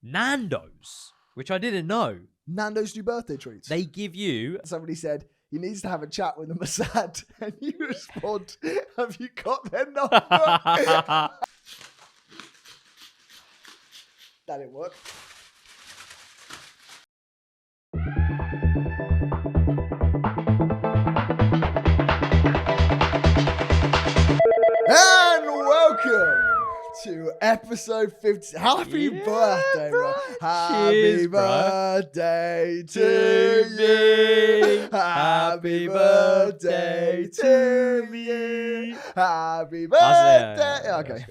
Nando's, which I didn't know. Nando's new birthday treats. They give you... Somebody said, he needs to have a chat with the Mossad. And you respond, have you got their number? That didn't work. And welcome to episode 50. Happy birthday, bro. Happy birthday to you. Happy birthday to you. Happy birthday. Okay.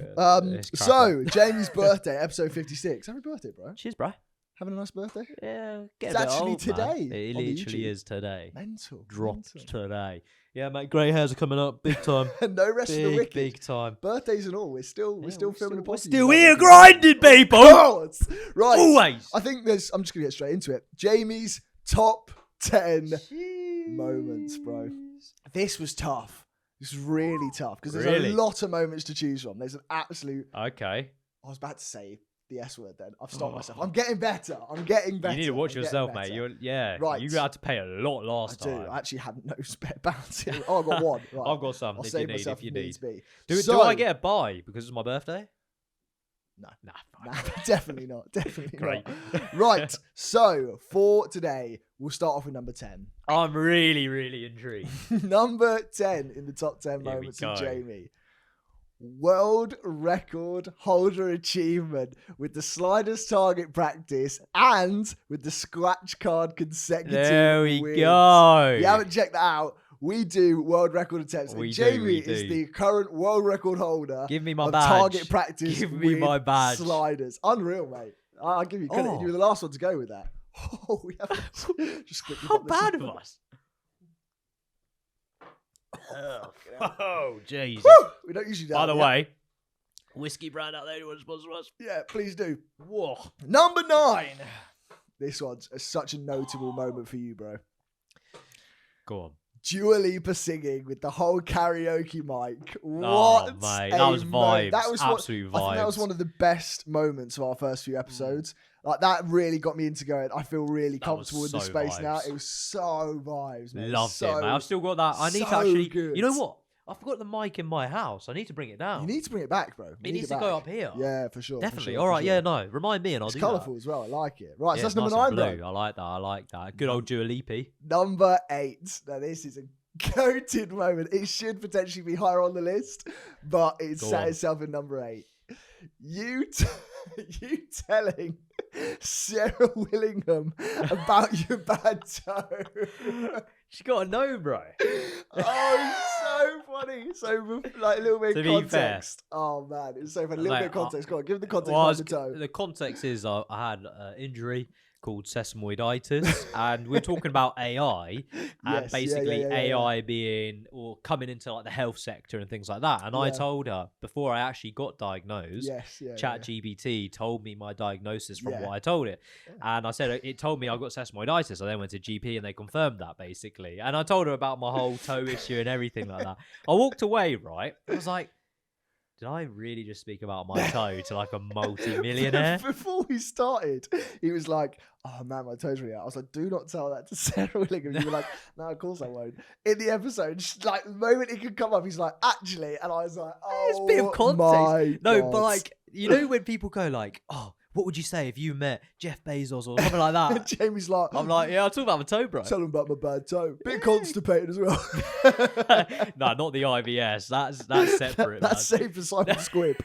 So, Jamie's birthday, episode 56. Happy birthday, bro. Cheers, bro. Having a nice birthday? Yeah. It's actually today. It literally is today. Mental. Dropped today. Yeah, mate. Grey hairs are coming up big time. No rest for the wicked. Big time. Birthdays and all. We're still filming a podcast. We're still here grinding, people. Right. Always. I think I'm just gonna get straight into it. Jamie's top 10 moments, bro. This was tough. This was really tough because there's a lot of moments to choose from. There's an absolute. Okay. I was about to say the S word then. I've stopped myself. I'm getting better. You need to watch yourself, mate. Right. You had to pay a lot last time. I actually had no spare bounty. Oh, I've got one. Right. I've got some. I'll if save you need, myself if you if need. needs be. Do I get a buy because it's my birthday? No. Nah, definitely not. Definitely Great. not. Right. So for today, we'll start off with number 10. I'm really, really intrigued. Number 10 in the top 10 moments of Jamie. World record holder achievement with the sliders target practice and with the scratch card consecutive There we wins. go. If you haven't checked that out, we do world record attempts. We Jamie do. is the current world record holder. Give me my of badge. Target practice. Give me my badge. Sliders. Unreal, mate. I'll give you credit. You were the last one to go with that. Oh, we haven't. Just quickly. How bad of us? Oh, Jesus. We don't usually do By that. the way, whiskey brand out there, anyone sponsor us? Yeah, please do. Whoa. Number 9. This one's such a notable moment for you, bro. Go on. Dua Lipa singing with the whole karaoke mic. What? Oh, mate. That was vibes. That was absolute vibes. I think that was one of the best moments of our first few episodes. Like, that really got me into going, I feel really comfortable in this space now. It was so vibes, man. Loved it, mate. I've still got that. I need to actually... Good. You know what? I forgot the mic in my house. I need to bring it down. You need to bring it back, bro. It needs to go up here. Yeah, for sure. Definitely. For sure, all right, for sure. yeah, no. Remind me and I'll do that. It's colourful as well. I like it. Right, so that's nice number 9, blue. bro. I like that. Good old Dua Lipa. Number 8. Now, this is a goated moment. It should potentially be higher on the list, but it sat itself in number 8. You telling Sarah Willingham about your bad toe. She got to know, bro. Oh, so funny. So, like, a little bit of context. Fair. Oh, man. It's so funny. A little bit of context. Go on, give the context well, behind the toe. The context is I had an injury called sesamoiditis, and we're talking about AI, and basically AI being or coming into like the health sector and things like that. And I told her before I actually got diagnosed, ChatGPT told me my diagnosis from what I told it, and I said it told me I got sesamoiditis. I then went to GP and they confirmed that basically, and I told her about my whole toe issue and everything like that. I walked away, right? I was like, did I really just speak about my toe to like a multi-millionaire? Before we started, he was like, oh man, my toe's really out. I was like, do not tell that to Sarah Willingham. You were like, no, of course I won't. In the episode, like the moment it could come up, he's like, actually. And I was like, oh, it's a bit of context. No, but like, you know when people go like, oh, what would you say if you met Jeff Bezos or something like that? Jamie's like, I'm like, yeah, I'll talk about my toe, bro. Tell him about my bad toe. Bit constipated as well. No, not the IBS. That's separate. That's safe for Simon Squibb.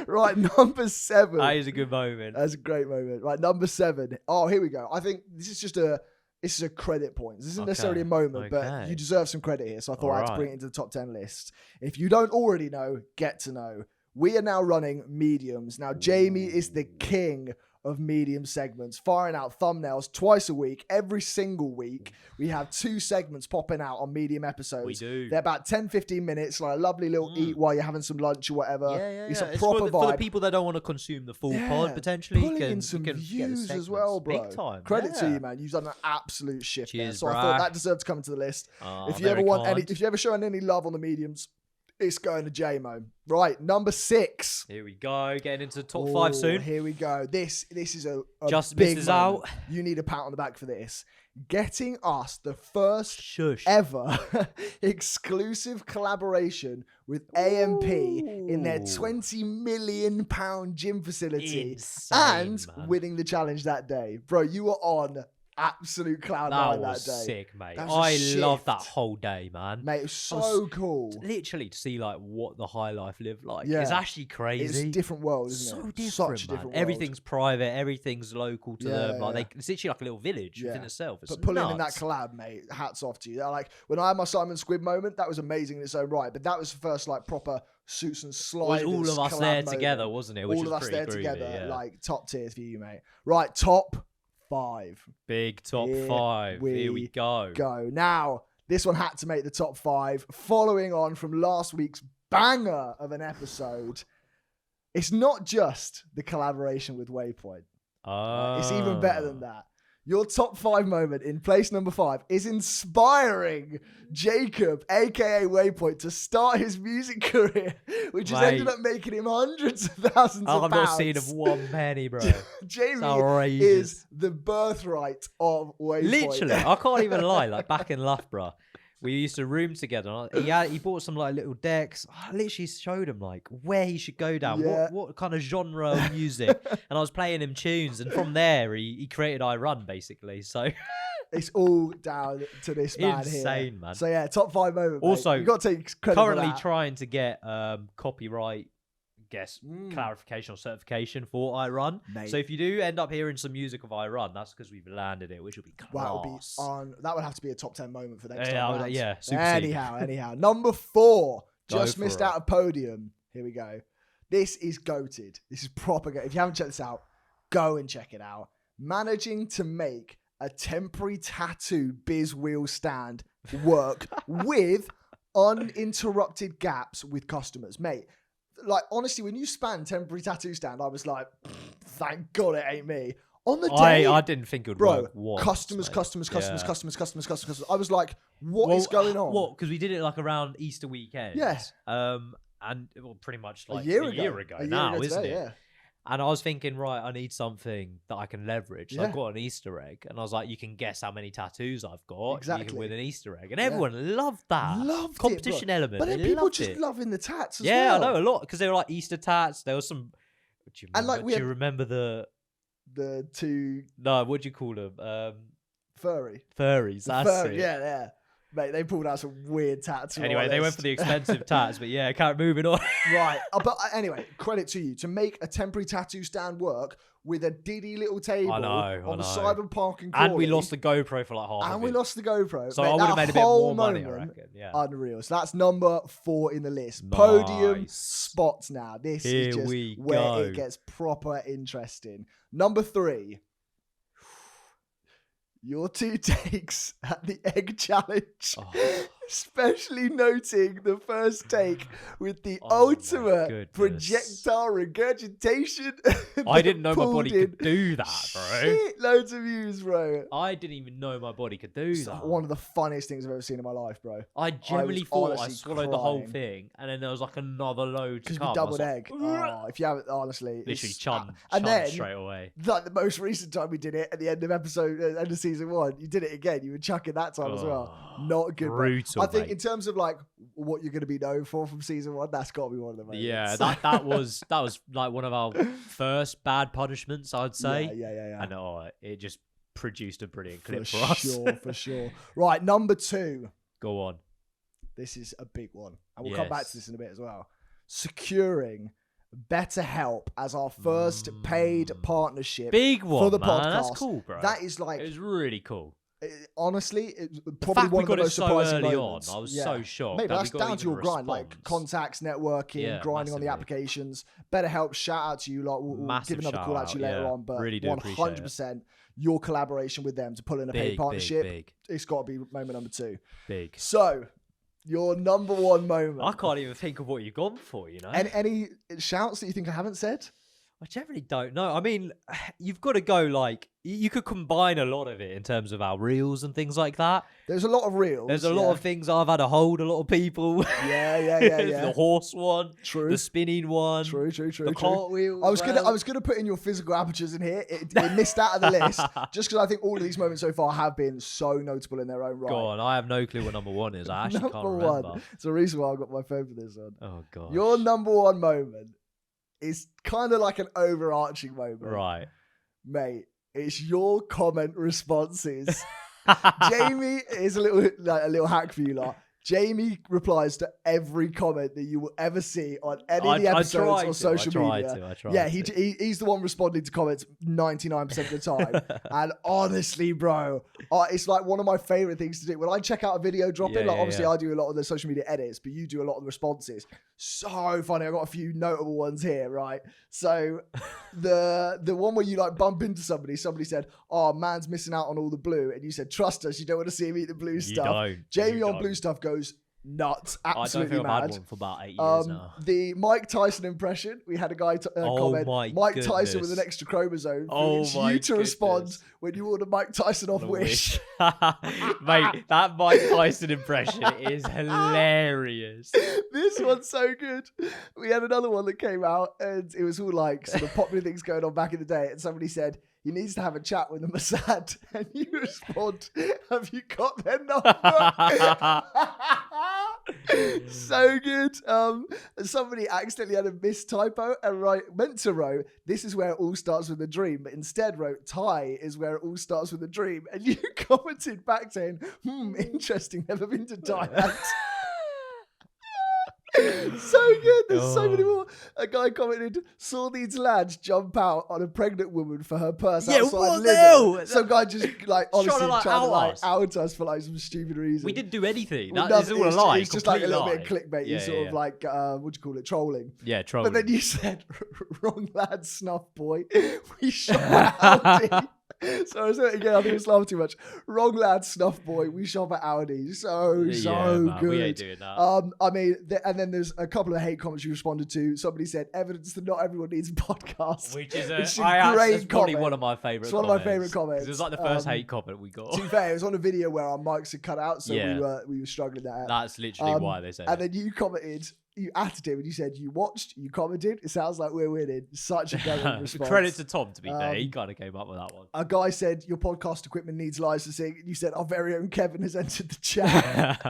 Right, number 7. That is a good moment. That's a great moment. Right, number 7. Oh, here we go. I think this is a credit point. This isn't necessarily a moment, but you deserve some credit here. So I thought I had to bring it into the top 10 list. If you don't already know, get to know. We are now running mediums. Now, Jamie is the king of medium segments, firing out thumbnails twice a week. Every single week, we have 2 segments popping out on medium episodes. We do. They're about 10-15 minutes, like a lovely little eat while you're having some lunch or whatever. It's a proper vibe. For the people that don't want to consume the full pod, potentially. Pulling in some views as well, bro. Big time. Credit to you, man. You've done an absolute shift there. So bro. I thought that deserved to come into the list. If you ever show any love on the mediums, It's going to J-Mo. Right, number 6. Here we go. Getting into the top 5 soon. Here we go. This is a Just big misses moment. out. You need a pat on the back for this. Getting us the first ever exclusive collaboration with AMP in their £20 million gym facility. Insane, and man. winning the challenge that day. Bro, you were on absolute cloud nine that day. That was sick, mate. That was I loved that whole day, man. Mate, it was so cool. Literally to see like what the high life lived like. Yeah. It's actually crazy. It's a different world, isn't it? So different, Such a man. different world. Everything's private. Everything's local to them. Like it's literally like a little village within itself. It's but pulling nuts. in that collab, mate, hats off to you. Like when I had my Simon Squid moment, that was amazing in its own right. But that was the first like proper Suits and Sliders. It was all of us there moment. together, wasn't it? Which all of was us there groovy, together, yeah. like top tier for you, mate. Right, top 5. Big top 5. Here we go. Now, this one had to make the top 5, following on from last week's banger of an episode. It's not just the collaboration with Waypoint. It's even better than that. Your top 5 moment in place number 5 is inspiring Jacob, aka Waypoint, to start his music career, which has ended up making him hundreds of thousands of pounds. I've not seen of 1 penny, bro. Jamie is the birthright of Waypoint. Literally, I can't even lie. Like back in Loughborough, we used to room together. He bought some like little decks. I literally showed him like where he should go down, what kind of genre of music, and I was playing him tunes. And from there, he created I Run basically. So it's all down to this man here. Insane, man. So yeah, top 5 moment. Also, you got to take credit currently for that. trying to get copyright. Clarification or certification for I Run. Mate. So if you do end up hearing some music of I Run, that's because we've landed it, which will be class. That would have to be a top 10 moment for next time. Anyhow, number 4 just missed out a podium. Here we go. This is goated. This is proper. If you haven't checked this out, go and check it out. Managing to make a temporary tattoo biz wheel stand work with uninterrupted gaps with customers, mate. Like, honestly, when you span temporary tattoo stand, I was like, thank God it ain't me. On the day, I didn't think it would work once, customers. I was like, what is going on? What? Because we did it like around Easter weekend. Yes. And pretty much like a year ago now, isn't it? Yeah. And I was thinking, right, I need something that I can leverage. So I got an Easter egg, and I was like, you can guess how many tattoos I've got. Exactly. You can win an Easter egg. And everyone loved that. Loved competition it, element. But then people just loving the tats as well. Yeah, I know, a lot. Because they were like Easter tats. There was some... Do you remember the two... No, what do you call them? Furries. That's it. Yeah. Mate, they pulled out some weird tats. Anyway, they went for the expensive tats, but yeah, moving on. Right. But anyway, credit to you. To make a temporary tattoo stand work with a diddy little table on the Cyberpunk and And we lost the GoPro for like half of it. And we lost the GoPro. So I would have made a bit more money, I reckon. Yeah. Unreal. So that's number 4 in the list. Nice. Podium spots now. This is just where it gets proper interesting. Number 3. Your 2 takes at the egg challenge, especially noting the first take with the ultimate projectile regurgitation. I didn't know my body could do that, bro. Loads of views, bro. I didn't even know my body could do that. One of the funniest things I've ever seen in my life, bro. I genuinely thought I swallowed the whole thing, and then there was like another load to come. Because we doubled egg. If you haven't, honestly. Literally chun straight away. Like the most recent time we did it, at the end of season 1, you did it again. You were chucking that time as well. Not good. Brutal, I think in terms of like what you're going to be known for from season 1, that's got to be one of the moments. Yeah, that was like one of our first bad punishments, I'd say. Yeah. And it just produced a brilliant clip for us. For sure. Right, number 2. Go on. This is a big one, and we'll come back to this in a bit as well. Securing BetterHelp as our first paid partnership. Big one for the man. podcast. That's cool, bro. That is like, it was really cool. Honestly, it's probably one of the most surprising moments. I was so shocked. Maybe that's down to your grind, like contacts, networking, grinding on the applications. BetterHelp, shout out to you lot. We'll give another call out to you later on, but really 100% your collaboration with them to pull in a paid partnership. It's got to be moment number 2. Big. So, your number 1 moment. I can't even think of what you've gone for, you know? Any shouts that you think I haven't said? I generally don't know. I mean, you've got to go like you could combine a lot of it in terms of our reels and things like that. There's a lot of reels. There's a lot of things I've had to hold a lot of people. Yeah. The horse one, true. The spinning one, true. The cartwheel. I was gonna put in your physical amateurs in here. It missed out of the list just because I think all of these moments so far have been so notable in their own right. Go on, I have no clue what number one is. I actually can't remember. It's the reason why I got my phone for this one. Oh god. Your number one moment is kind of like an overarching moment, right, mate? It's your comment responses. Jamie is a little hack for you lot. Jamie replies to every comment that you will ever see on any of the episodes on social media. Yeah, he's the one responding to comments 99% of the time. And honestly, bro, it's like one of my favorite things to do. When I check out a video dropping, obviously I do a lot of the social media edits, but you do a lot of the responses. So funny. I got a few notable ones here, right? So the one where you like bump into somebody said, "Oh, man's missing out on all the blue," and you said, "Trust us, you don't want to see him eat the blue stuff." Jamie on blue stuff goes nuts, absolutely mad. I've had one for about 8 years now. The Mike Tyson impression, we had a guy comment, Mike Tyson with an extra chromosome. You to respond when you order Mike Tyson off Wish. Mate, that Mike Tyson impression is hilarious. This one's so good. We had another one that came out and it was all like sort of popular things going on back in the day, and somebody said he needs to have a chat with the Mossad, and you respond, "Have you got their number?" So good. Somebody accidentally had a mistypo and meant to wrote, "This is where it all starts with a dream," but instead wrote, "Thai is where it all starts with a dream," and you commented back saying, "Interesting, never been to Thailand." So good. There's so many more. A guy commented, "Saw these lads jump out on a pregnant woman for her purse outside Lidl." Some guy just honestly trying to out us for like some stupid reason. We didn't do anything. That is all a lie. It's just like a little bit of clickbait. Sort of like what do you call it? Trolling. Yeah, trolling. But then you said, "Wrong lad, snuff boy. We shot Audi." So I think it was laughing too much. "Wrong lad, snuff boy. We shop at Audi." So good. We ain't doing that. I mean, and then there's a couple of hate comments you responded to. Somebody said, "Evidence that not everyone needs a podcast," which is a great probably one of my favorite. It's one of my favorite comments. It was like the first hate comment we got. To be fair, it was on a video where our mics had cut out, so we were struggling that out. That's literally why they said. And then you commented. You added him and you said you watched, you commented. It sounds like we're winning. Such a glowing response. Credit to Tom, to be fair. He kind of came up with that one. A guy said your podcast equipment needs licensing. And you said our very own Kevin has entered the chat.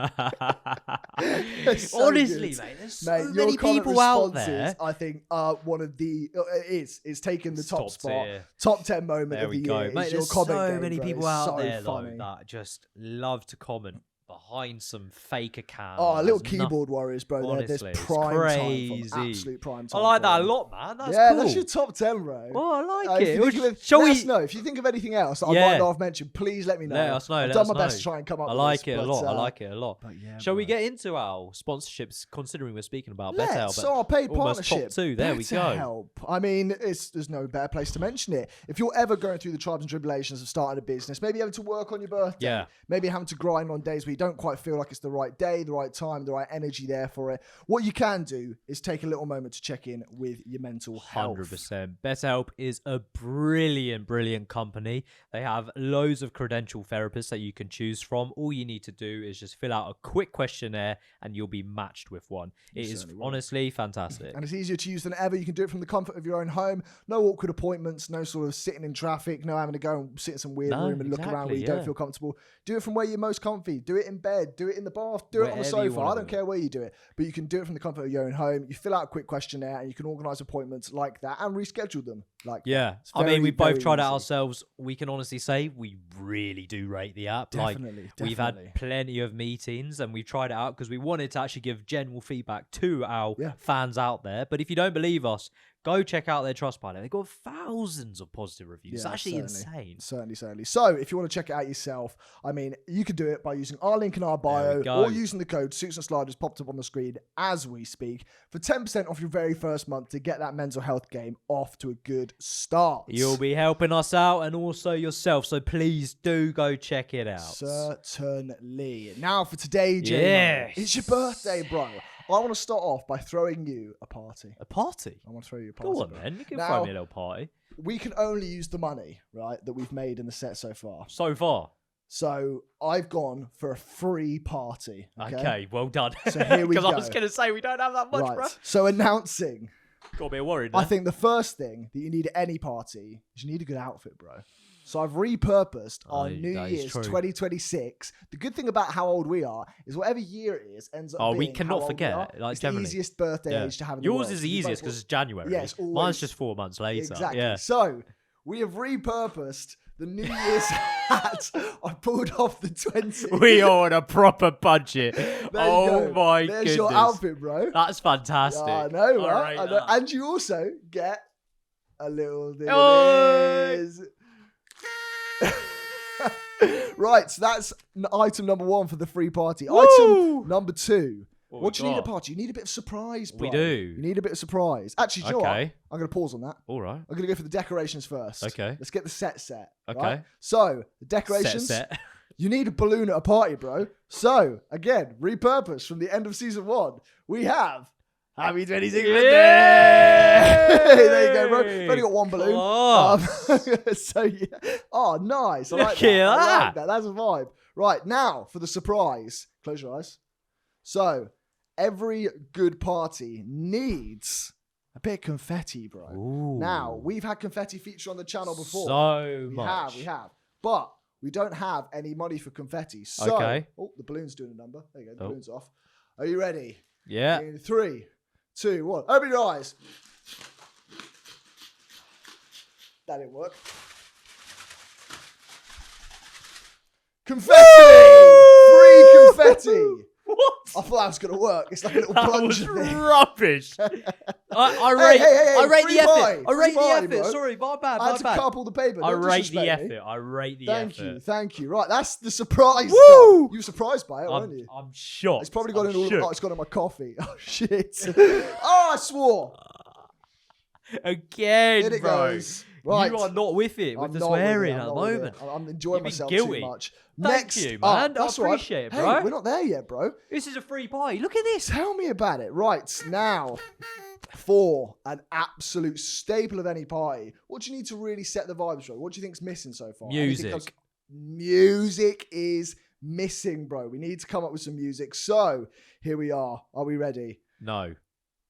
So honestly, good. Mate, there's so many people out there. I think one of the it's taken the top spot. Top 10 moment there of the year. Mate, there's your so comment many game, people out there funny. Though, that just love to comment behind some fake account. Oh, little keyboard warriors, bro. Honestly, there's prime crazy. Time, absolute prime time. I like that a lot, man. That's cool. That's your top 10, bro. Oh, I like it. Let us know if you think of anything else that I might not have mentioned. Please let me know. Let us know. I've done my best to try and come up with this. I like it a lot. I like it a lot. Yeah, shall we get into our sponsorships? Considering we're speaking about BetterHelp, so our paid partnership. Top 2. There we go. BetterHelp. I mean, there's no better place to mention it. If you're ever going through the tribes and tribulations of starting a business, maybe having to work on your birthday, maybe having to grind on days where you don't quite feel like it's the right day, the right time, the right energy there for it, what you can do is take a little moment to check in with your mental health. 100%. BetterHelp is a brilliant company. They have loads of credentialed therapists that you can choose from. All you need to do is just fill out a quick questionnaire and you'll be matched with one. It is honestly fantastic. And it's easier to use than ever. You can do it from the comfort of your own home. No awkward appointments, no sort of sitting in traffic, no having to go and sit in some weird room and look around where you don't feel comfortable. Do it from where you're most comfy. Do it in bed. Do it in the bath. Do it on the sofa. I don't care where you do it, but you can do it from the comfort of your own home. You fill out a quick questionnaire and you can organise appointments like that and reschedule them like that. I mean, we both tried it ourselves. We can honestly say we really do rate the app. Definitely. We've had plenty of meetings and we've tried it out because we wanted to actually give general feedback to our fans out there. But if you don't believe us, go check out their Trustpilot. They've got thousands of positive reviews. It's actually insane. Certainly. So if you want to check it out yourself, I mean, you can do it by using our link in our bio or using the code Suits and Sliders popped up on the screen as we speak for 10% off your very first month to get that mental health game off to a good start. You'll be helping us out and also yourself, so please do go check it out. Certainly. Now for today, Jamie, it's your birthday, bro. I want to start off by throwing you a party. A party? I want to throw you a party. Go on, then. You can throw me a little party. We can only use the money, right, that we've made in the set so far. So far? So I've gone for a free party. Okay, well done. So here we go. Because I was going to say we don't have that much, right. bro. So announcing. Got to be worried. I think the first thing that you need at any party is you need a good outfit, bro. So I've repurposed our New Year's 2026. The good thing about how old we are is whatever year it is ends up being we cannot forget. It's the easiest birthday age to have in the world. Yours is the easiest because it's January. Yes, mine's just 4 months later. Exactly. Yeah. So we have repurposed the New Year's hat. I pulled off the 20. We are on a proper budget. Oh my goodness. There's your outfit, bro. That's fantastic. Yeah, I know, right? I know. And you also get a little thing of this. Right, so that's item number 1 for the free party. Woo! Item number 2. What do you need at a party? You need a bit of surprise, bro. We do. You need a bit of surprise. Actually, do you know what? I'm going to pause on that. All right. I'm going to go for the decorations first. Okay. Let's get the set. Okay. Right? So, the decorations. Set. You need a balloon at a party, bro. So, again, repurposed from the end of season 1. We have Happy 26th birthday! There you go, bro. We've only got one balloon. So, yeah. Oh, nice. I like that. I like that. That's a vibe. Right, now for the surprise. Close your eyes. So, every good party needs a bit of confetti, bro. Ooh. Now, we've had confetti feature on the channel before. We have. But we don't have any money for confetti. So, the balloon's doing a number. There you go. The balloon's off. Are you ready? Yeah. In 3, 2, 1. Open your eyes. That didn't work. Confetti! Woo! Free confetti! What? I thought that was going to work. It's like a little plunger thing. Rubbish. I rate the effort. I rate the effort. Sorry, my bad. I had to cut up all the paper. I rate the effort. I rate the effort. Thank you. Right, that's the surprise. Woo! You were surprised by it, weren't you? I'm shocked. It's probably gone in all. Oh, it's gone in my coffee. Oh shit! Oh, I swore. Again, Here it bro. Goes. Right. You are not with it with the swearing at the moment. I'm enjoying myself guilty. too much. Thank you, man. I appreciate it, bro. Hey, we're not there yet, bro. This is a free party. Look at this. Tell me about it. Right, now, for an absolute staple of any party, what do you need to really set the vibes, bro? What do you think's missing so far? Music. Music is missing, bro. We need to come up with some music. So, here we are. Are we ready? No.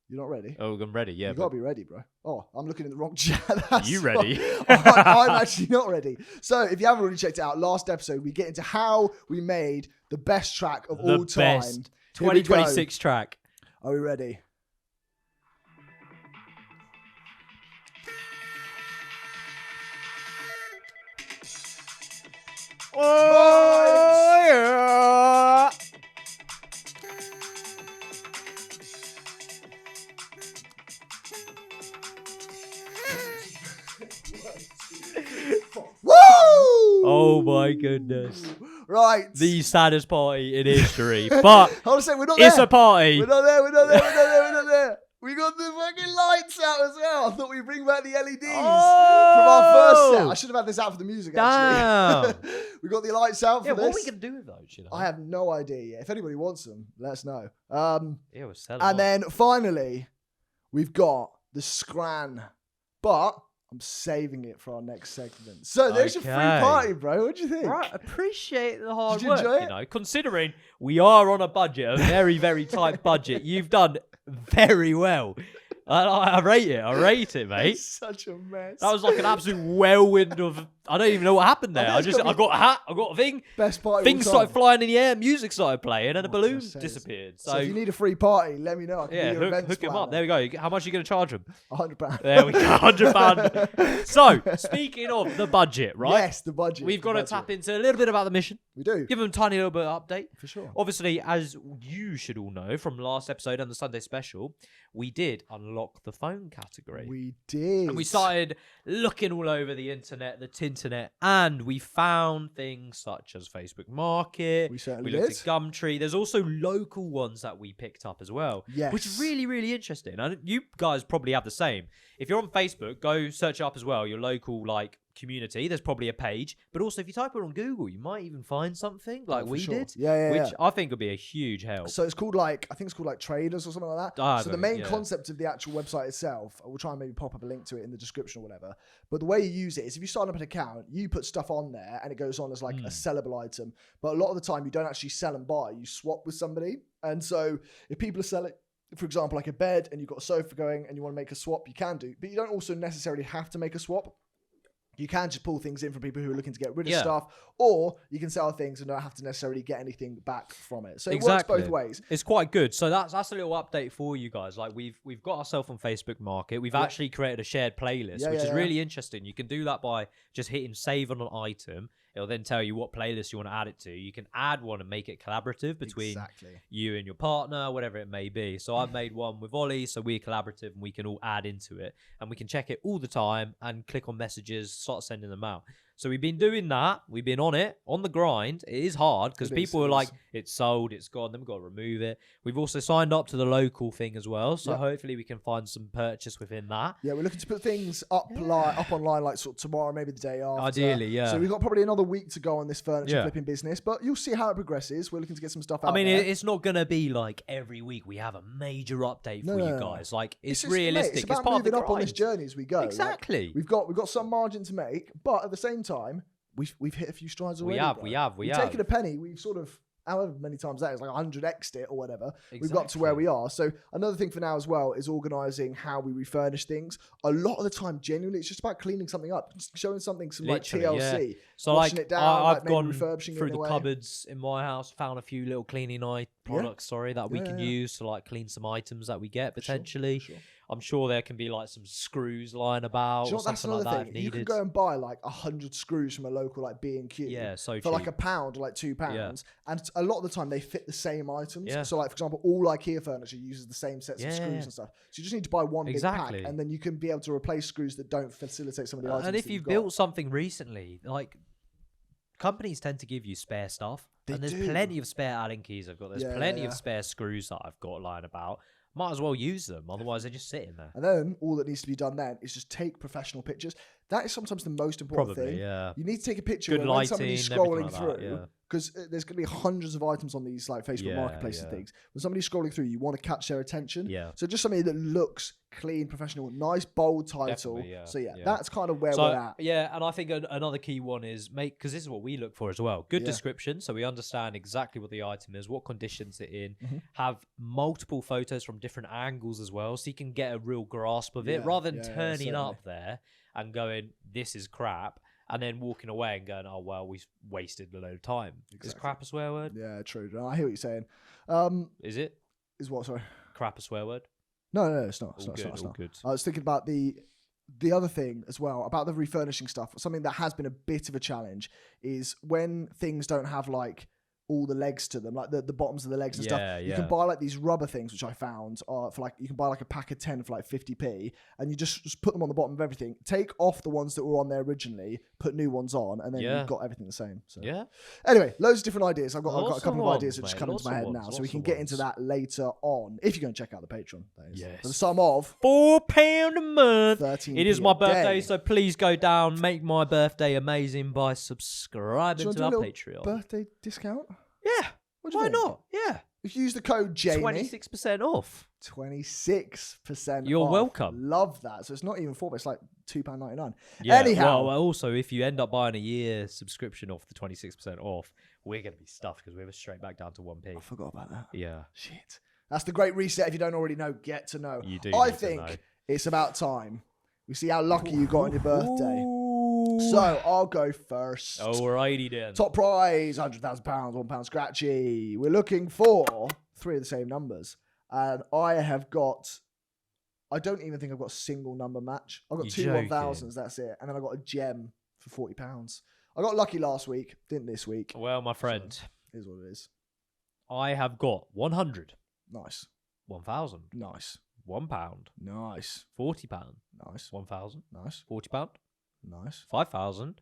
You're not ready? Oh, I'm ready, yeah. You've got to be ready, bro. Oh, I'm looking in the wrong chat. You ready? I'm actually not ready. So, if you haven't already checked it out, last episode, we get into how we made the best track of all time. The best 2026 track. Are we ready? Oh, yeah. Woo! Oh my goodness. Right. The saddest party in history. But hold on a second, we're not there. It's a party. We're not there. We got the fucking lights out as well. I thought we'd bring back the LEDs from our first set. I should have had this out for the music, actually. We got the lights out for this. What are we going to do with those? You know? I have no idea yet. If anybody wants them, let us know. We'll sell them and then finally, we've got the Scran. But I'm saving it for our next segment. So there's your free party, bro. What do you think? Right, appreciate the hard work. Did you enjoy it? You know, considering we are on a budget, a very, very tight budget, you've done very well. I rate it. I rate it, mate. It's such a mess. That was like an absolute whirlwind of. I don't even know what happened there. I got a hat. I got a thing. Best party. Things started flying in the air. Music started playing, and the balloon disappeared. So if you need a free party, let me know. I can be your hook him up. There we go. How much are you going to charge him? £100. There we go. £100. So speaking of the budget, right? Yes, the budget. We've got to tap into a little bit about the mission. We do. Give them a tiny little bit of update. For sure. Obviously, as you should all know from last episode and the Sunday special, we did unlock the phone category. We did. And we started looking all over the internet, the Tinternet, and we found things such as Facebook Market. We certainly looked did. at Gumtree. There's also local ones that we picked up as well. Yes. Which is really, really interesting. And you guys probably have the same. if you're on Facebook, go search up as well, your local like community. There's probably a page, but also if you type it on Google, you might even find something like we did. Which I think would be a huge help. So it's called like, I think it's called like Traders or something like that. So the main concept of the actual website itself, we'll try and maybe pop up a link to it in the description or whatever. But the way you use it is if you sign up an account, you put stuff on there and it goes on as like a sellable item. But a lot of the time you don't actually sell and buy, you swap with somebody. And so if people are selling, for example, like a bed and you've got a sofa going and you want to make a swap, you can do. But you don't also necessarily have to make a swap. You can just pull things in from people who are looking to get rid of stuff, or you can sell things and don't have to necessarily get anything back from it. So it works both ways. It's quite good. So that's a little update for you guys. Like we've got ourselves on Facebook Market. We've actually created a shared playlist, which is really interesting. You can do that by just hitting save on an item. It'll then tell you what playlist you want to add it to. You can add one and make it collaborative between you and your partner, whatever it may be. So I've made one with Ollie, so we're collaborative and we can all add into it. And we can check it all the time and click on messages, start sending them out. So we've been doing that. We've been on it, on the grind. It is hard because people are like, it's sold, it's gone, then we've got to remove it. We've also signed up to the local thing as well. So hopefully we can find some purchase within that. Yeah, we're looking to put things up online like sort of tomorrow, maybe the day after. Ideally, yeah. So we've got probably another week to go on this furniture flipping business, but you'll see how it progresses. We're looking to get some stuff out there. It's not going to be like every week we have a major update for you guys. Like, it's realistic. It's about moving up on this journey as we go. Exactly. Like, we've got some margin to make, but at the same time, we've hit a few strides already. We have. We've taken a penny. We've sort of, however many times that is, like 100x'd it or whatever. We've got to where we are. So another thing for now as well is organising how we refurnish things. A lot of the time, genuinely, it's just about cleaning something up, just showing something some like TLC. So washing it down, I've gone refurbishing through it the cupboards in my house, found a few little cleaning products, that we can use to like clean some items that we get potentially. Sure. I'm sure there can be like some screws lying about or something like that if needed. You can go and buy like 100 screws from a local like B&Q for like £1 or like £2. And a lot of the time they fit the same items. So like, for example, all IKEA furniture uses the same sets of screws and stuff. So you just need to buy one big pack and then you can be able to replace screws that don't facilitate some of the items. And if you've built something recently, like companies tend to give you spare stuff. There's plenty of spare Allen keys I've got. There's plenty of spare screws that I've got lying about. Might as well use them, otherwise they're just sitting there. And then all that needs to be done then is just take professional pictures. That is sometimes the most important thing. You need to take a picture when somebody's scrolling through, because there's going to be hundreds of items on these like Facebook Marketplace and things. When somebody's scrolling through, you want to catch their attention. So just something that looks clean, professional, nice, bold title. So that's kind of where we're at. Yeah, and I think another key one is because this is what we look for as well. Good description, so we understand exactly what the item is, what conditions it's in. Have multiple photos from different angles as well, so you can get a real grasp of it, rather than turning up there and going, this is crap, and then walking away and going, oh, well, we wasted a load of time. Is crap a swear word? Yeah, true. No, I hear what you're saying. Is it? Is what, sorry? Crap a swear word? No, it's not. It's not. Good. I was thinking about the other thing as well, about the refurnishing stuff. Something that has been a bit of a challenge is when things don't have like all the legs to them, like the bottoms of the legs and stuff. You can buy like these rubber things, which I found for like, you can buy like a pack of 10 for like 50p, and you just put them on the bottom of everything. Take off the ones that were on there originally, put new ones on, and then you've got everything the same. So anyway, loads of different ideas. I've got a couple of ideas that just come into my head now, so we can get into that later on. If you're going to check out the Patreon, that is. For the sum of £4 a month. It is my birthday, day. so please go down, make my birthday amazing by subscribing to our Patreon. Birthday discount? Yeah. Why not? Yeah. If you use the code Jamie, 26% off. 26% You're off. welcome. Love that. So it's not even £4, it's like £2.99. Yeah. Anyhow. Well, also, if you end up buying a year subscription off the 26% off, we're going to be stuffed because we're straight back down to 1p. I forgot about that. Yeah. Shit. That's the great reset. If you don't already know, get to know. You do. I think it's about time we see how lucky you got on your birthday. So I'll go first. Alrighty then. Top prize, £100,000, £1 scratchy. We're looking for 3 of the same numbers. And I don't even think I've got a single number match. I've got two 1000s, that's it. And then I got a gem for £40. I got lucky last week, didn't this week. Well, my friend. So, here's what it is. I have got 100. Nice. 1000. Nice. £1. Nice. £40. Nice. 1000. Nice. £40. Nice. 5,000.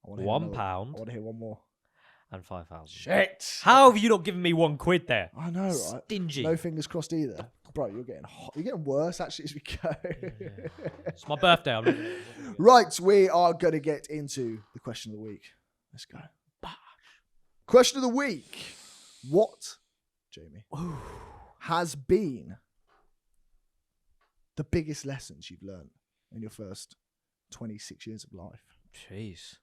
£1. I want to hear one more. and 5,000. Shit. How have you not given me £1 there? I know, right? Stingy. No fingers crossed either. Bro, you're getting hot. You're getting worse actually as we go. Yeah. It's my birthday. Right, we are going to get into the question of the week. Let's go. Question of the week. What, Jamie, has been the biggest lessons you've learned in your first 26 years of life? Jeez.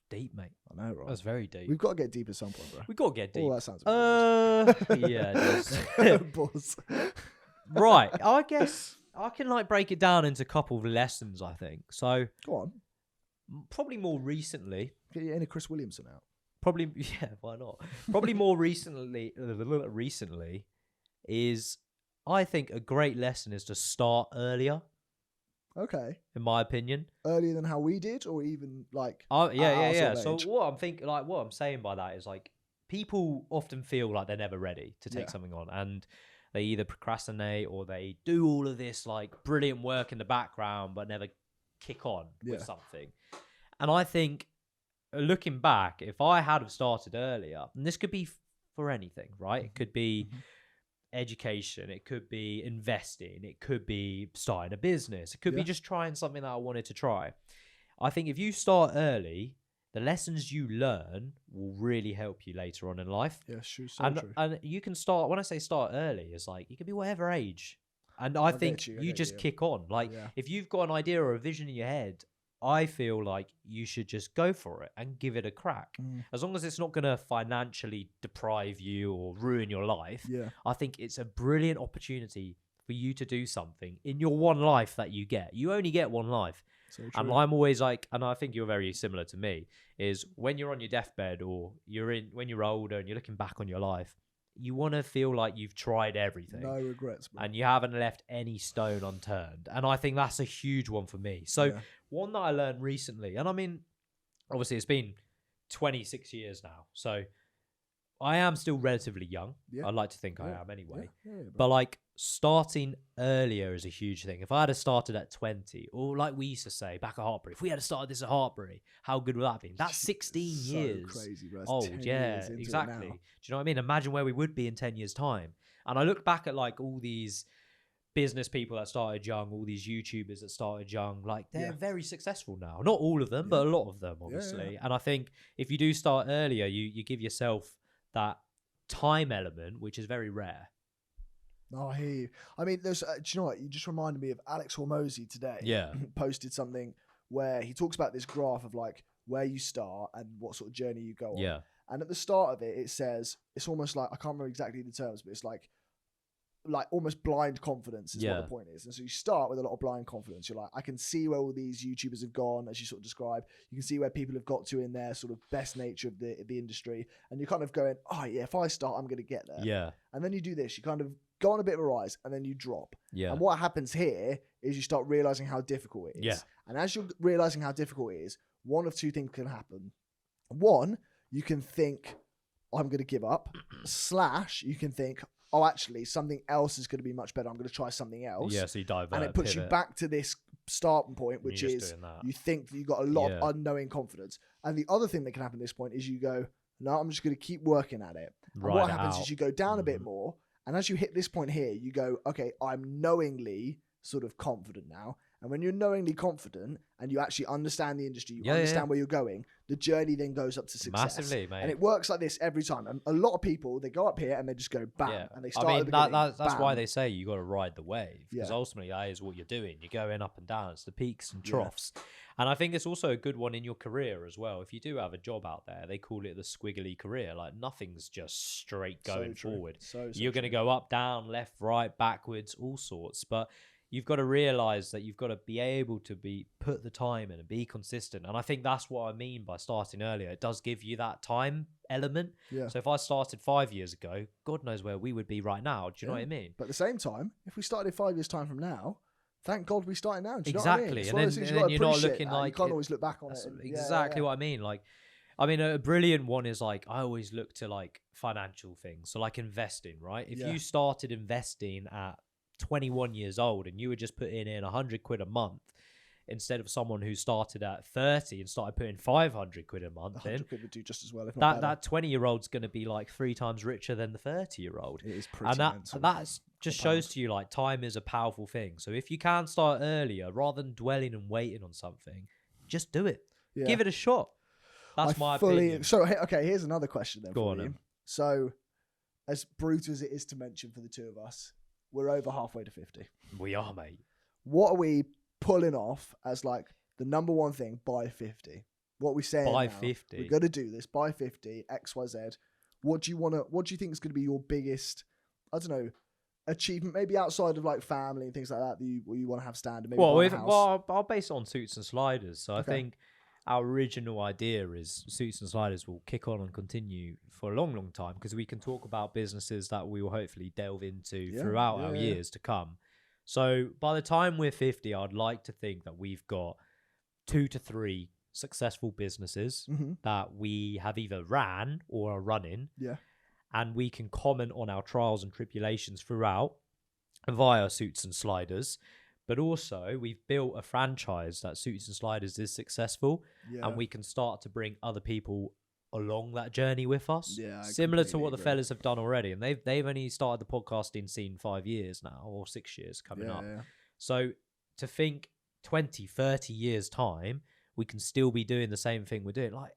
Deep, mate. I know, right? That's very deep. We've got to get deep at some point, bro. We've got to get deep. Oh, that sounds yeah, it does. Right. I guess I can break it down into a couple of lessons, I think. So go on. Probably more recently. Get your inner Chris Williamson out. Probably, yeah, why not? Probably more recently is, I think, a great lesson is to start earlier. Okay. In my opinion. Earlier than how we did, or even yeah. So what I'm thinking, what I'm saying by that is people often feel like they're never ready to take something on, and they either procrastinate or they do all of this brilliant work in the background but never kick on with something. And I think, looking back, if I had have started earlier, and this could be for anything, right? It could be education, it could be investing, it could be starting a business, it could be just trying something that I wanted to try. I think if you start early, the lessons you learn will really help you later on in life. Yeah, sure. So true. And you can start, when I say start early, it's you can be whatever age. And I think you just kick on. If you've got an idea or a vision in your head, I feel like you should just go for it and give it a crack. As long as it's not going to financially deprive you or ruin your life, I think it's a brilliant opportunity for you to do something in your one life that you get. You only get one life. So and I'm always and I think you're very similar to me, is when you're on your deathbed or when you're older and you're looking back on your life, you want to feel like you've tried everything. No regrets, man. And you haven't left any stone unturned. And I think that's a huge one for me. So one that I learned recently, and I mean, obviously it's been 26 years now. So I am still relatively young. I'd like to think I am anyway. But starting earlier is a huge thing. If I had started at 20, or like we used to say back at Hartbury, if we had started this at Hartbury, how good would that have been? That's 16 years. Crazy, bro. Oh, yeah, exactly. Do you know what I mean? Imagine where we would be in 10 years' time. And I look back at all these business people that started young, all these YouTubers that started young, they're very successful now. Not all of them, but a lot of them, obviously. And I think if you do start earlier, you give yourself that time element, which is very rare. Oh, I hear you. I mean, there's, do you know what? You just reminded me of Alex Hormozy today. Yeah. Posted something where he talks about this graph of where you start and what sort of journey you go on. Yeah. And at the start of it, it says, it's almost I can't remember exactly the terms, but it's almost blind confidence is what the point is. And so you start with a lot of blind confidence. You're I can see where all these YouTubers have gone, as you sort of describe. You can see where people have got to in their sort of best nature of the industry. And you're kind of going, oh yeah, if I start, I'm going to get there. Yeah. And then you do this. You kind of go on a bit of a rise and then you drop. Yeah. And what happens here is you start realizing how difficult it is. Yeah. And as you're realizing how difficult it is, one of two things can happen. One, you can think, I'm going to give up. / you can think, oh, actually, something else is going to be much better. I'm going to try something else. Yeah, so you divert, and it puts pivot. You back to this starting point, which is you think that you've got a lot of unknowing confidence. And the other thing that can happen at this point is you go, no, I'm just going to keep working at it. And what happens is you go down a bit more. And as you hit this point here, you go, okay, I'm knowingly sort of confident now. And when you're knowingly confident and you actually understand the industry, you understand where you're going, the journey then goes up to success. Massively, mate. And it works like this every time. And a lot of people, they go up here and they just go bam. And they start at the beginning, that's why they say you got to ride the wave. Because ultimately that is what you're doing. You're going up and down. It's the peaks and troughs. And I think it's also a good one in your career as well. If you do have a job out there, they call it the squiggly career. Nothing's just straight going forward. You're going to go up, down, left, right, backwards, all sorts. But you've got to realize that you've got to be able to put the time in and be consistent. And I think that's what I mean by starting earlier. It does give you that time element. Yeah. So if I started 5 years ago, God knows where we would be right now. Do you know what I mean? But at the same time, if we started 5 years' time from now, thank God we started now. Do you exactly. know what I mean? And then you're not looking you can't always look back on it. Exactly what I mean. I mean, a brilliant one is I always look to financial things. So investing, right? If you started investing at 21 years old and you were just putting in 100 quid a month, instead of someone who started at 30 and started putting 500 quid a month 100 in, quid would do just as well, if not that 20-year-old's going to be like 3 times richer than the 30-year-old. It is pretty and mental. that just shows to you like time is a powerful thing. So if you can start earlier rather than dwelling and waiting on something, just do it. Yeah. Give it a shot. That's my opinion. So okay, here's another question then. Go on then. So as brutal as it is to mention for the two of us, we're over halfway to 50. We are, mate. What are we pulling off as like the number one thing by 50? What are we saying by now? 50? We're going to do this by 50, XYZ. What do you think is going to be your biggest, I don't know, achievement, maybe outside of like family and things like that you want to have standard? Maybe I'll base it on Suits and Sliders. So I think our original idea is Suits and Sliders will kick on and continue for a long, long time, because we can talk about businesses that we will hopefully delve into throughout our years to come. So by the time we're 50, I'd like to think that we've got 2 to 3 successful businesses that we have either ran or are running. Yeah. And we can comment on our trials and tribulations throughout via Suits and Sliders. But also, we've built a franchise that Suits and Sliders is successful, and we can start to bring other people along that journey with us. Yeah, similar to what the fellas have done already. And they've only started the podcasting scene 5 years now, or 6 years coming up. Yeah. So to think 20, 30 years time, we can still be doing the same thing we're doing. Like,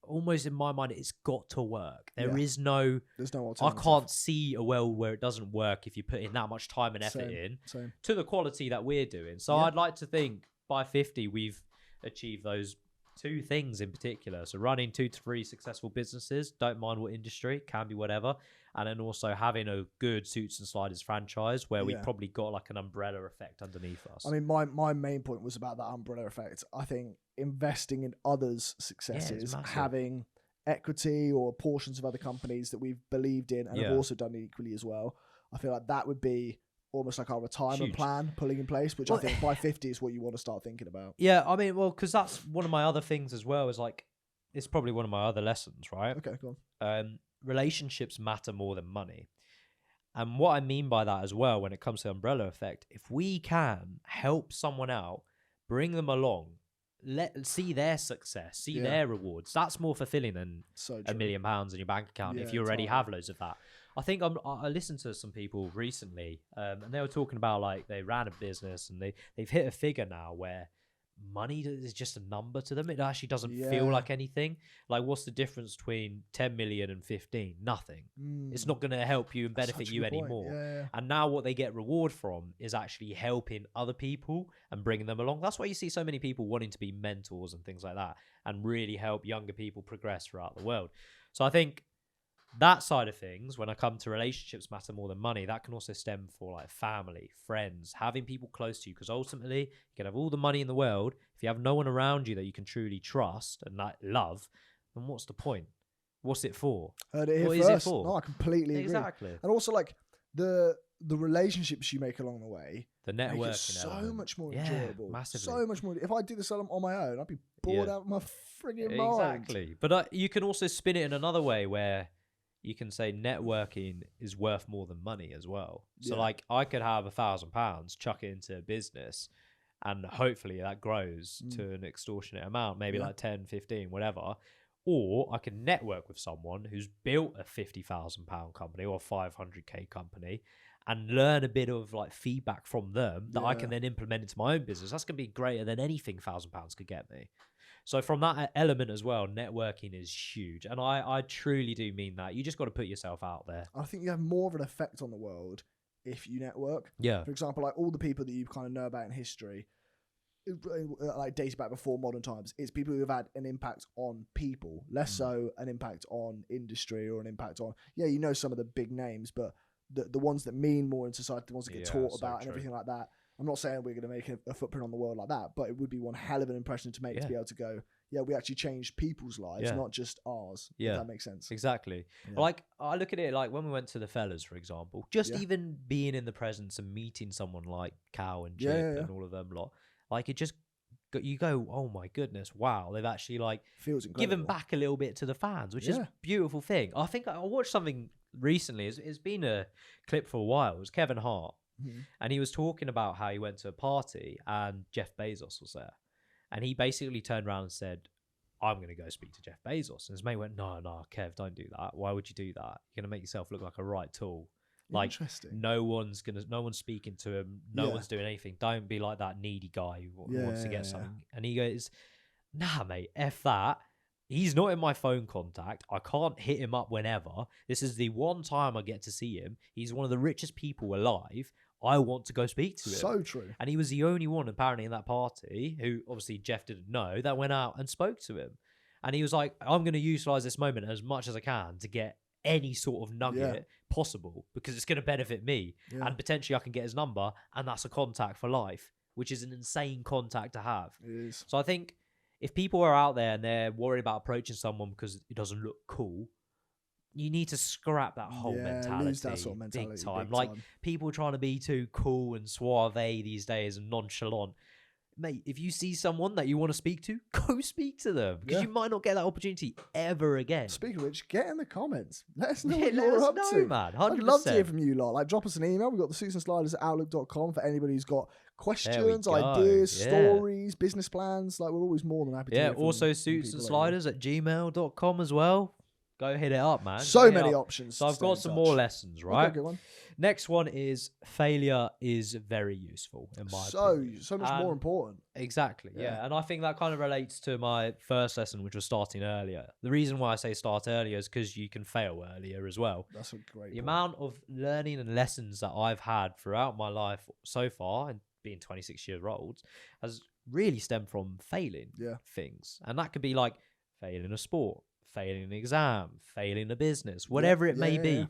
almost in my mind, it's got to work. There's no alternative. I can't see a world where it doesn't work if you put in that much time and effort to the quality that we're doing. So I'd like to think by 50, we've achieved those 2 things in particular. So running 2 to 3 successful businesses, don't mind what industry, can be whatever. And then also having a good Suits and Sliders franchise where we probably got like an umbrella effect underneath us. I mean, my main point was about that umbrella effect. I think investing in others' successes, having equity or portions of other companies that we've believed in and have also done equally as well. I feel like that would be almost like our retirement plan pulling in place, which I think by 50 is what you want to start thinking about. Yeah, I mean, well, because that's one of my other things as well, is like, it's probably one of my other lessons, right? Okay, go on. Relationships matter more than money. And what I mean by that as well, when it comes to umbrella effect, if we can help someone out, bring them along, see their success, see their rewards, that's more fulfilling than £1 million in your bank account if you already have loads of that. I think I listened to some people recently, and they were talking about like they ran a business and they've hit a figure now where money is just a number to them. It actually doesn't feel like anything. Like, what's the difference between 10 million and 15? Nothing. It's not going to help you and benefit you anymore. And now what they get reward from is actually helping other people and bringing them along. That's why you see so many people wanting to be mentors and things like that and really help younger people progress throughout the world. So I think that side of things, when I come to relationships matter more than money, that can also stem for like family, friends, having people close to you. Because ultimately, you can have all the money in the world. If you have no one around you that you can truly trust and like love, then what's the point? What's it for? Heard it here first. Is it for? No, I completely agree. Exactly. And also like the relationships you make along the way, the networking, make it so much more enjoyable. Massively. So much more. If I did this on my own, I'd be bored out of my frigging mind. Exactly. But you can also spin it in another way where you can say networking is worth more than money as well. So like I could have £1,000, chuck it into a business, and hopefully that grows to an extortionate amount, maybe like 10, 15, whatever. Or I can network with someone who's built a £50,000 company or 500k company and learn a bit of like feedback from them that I can then implement into my own business. That's going to be greater than anything £1,000 could get me. So from that element as well, networking is huge. And I truly do mean that. You just got to put yourself out there. I think you have more of an effect on the world if you network. Yeah. For example, like all the people that you kind of know about in history, like dating back before modern times, it's people who have had an impact on people, less so an impact on industry or an impact on, you know, some of the big names, but the ones that mean more in society, the ones that get taught about and everything like that. I'm not saying we're going to make a footprint on the world like that, but it would be one hell of an impression to make to be able to go, we actually changed people's lives, not just ours. If that makes sense. Exactly. Yeah. Like, I look at it like when we went to the fellas, for example, just even being in the presence and meeting someone like Cal and Chip and all of them lot, like it just, you go, oh my goodness, wow, they've actually like feels given back a little bit to the fans, which is a beautiful thing. I think I watched something recently, it's been a clip for a while, it was Kevin Hart. And he was talking about how he went to a party and Jeff Bezos was there. And he basically turned around and said, I'm going to go speak to Jeff Bezos. And his mate went, no, Kev, don't do that. Why would you do that? You're going to make yourself look like a right tool. Like, no one's speaking to him. No one's doing anything. Don't be like that needy guy who wants to get something. And he goes, nah, mate, F that. He's not in my phone contact. I can't hit him up whenever. This is the one time I get to see him. He's one of the richest people alive. I want to go speak to him. So true. And he was the only one apparently in that party who obviously Jeff didn't know that went out and spoke to him. And he was like, I'm going to utilize this moment as much as I can to get any sort of nugget possible because it's going to benefit me. And potentially I can get his number and that's a contact for life, which is an insane contact to have. It is. So I think if people are out there and they're worried about approaching someone because it doesn't look cool, you need to scrap that whole mentality, lose that sort of mentality big time. Big Like time. people trying to be too cool and suave these days and nonchalant. Mate, if you see someone that you want to speak to, go speak to them because you might not get that opportunity ever again. Speaking of which, get in the comments. Let us know what you're up to, man. 100%. I'd love to hear from you lot. Like, drop us an email. We've got the suitsandsliders@outlook.com for anybody who's got questions, ideas, stories, business plans. Like, we're always more than happy to hear from also suitsandsliders@gmail.com as well. Go hit it up, man. So many options. So I've got some more lessons, right? Okay, good one. Next one is failure is very useful in my opinion. So much more important. Exactly, yeah. And I think that kind of relates to my first lesson, which was starting earlier. The reason why I say start earlier is because you can fail earlier as well. That's a great The amount of learning and lessons that I've had throughout my life so far, and being 26 years old, has really stemmed from failing things. And that could be like failing a sport, failing an exam, failing a business, whatever it may be.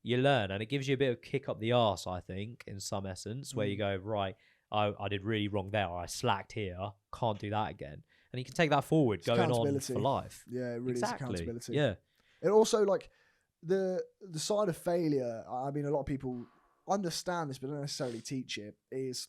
You learn, and it gives you a bit of kick up the arse, I think, in some essence, where you go, right, I did really wrong there, or I slacked here, can't do that again. And you can take that forward, going on for life. Yeah, it really is accountability. Yeah. It also, like, the side of failure, I mean, a lot of people understand this, but don't necessarily teach it, is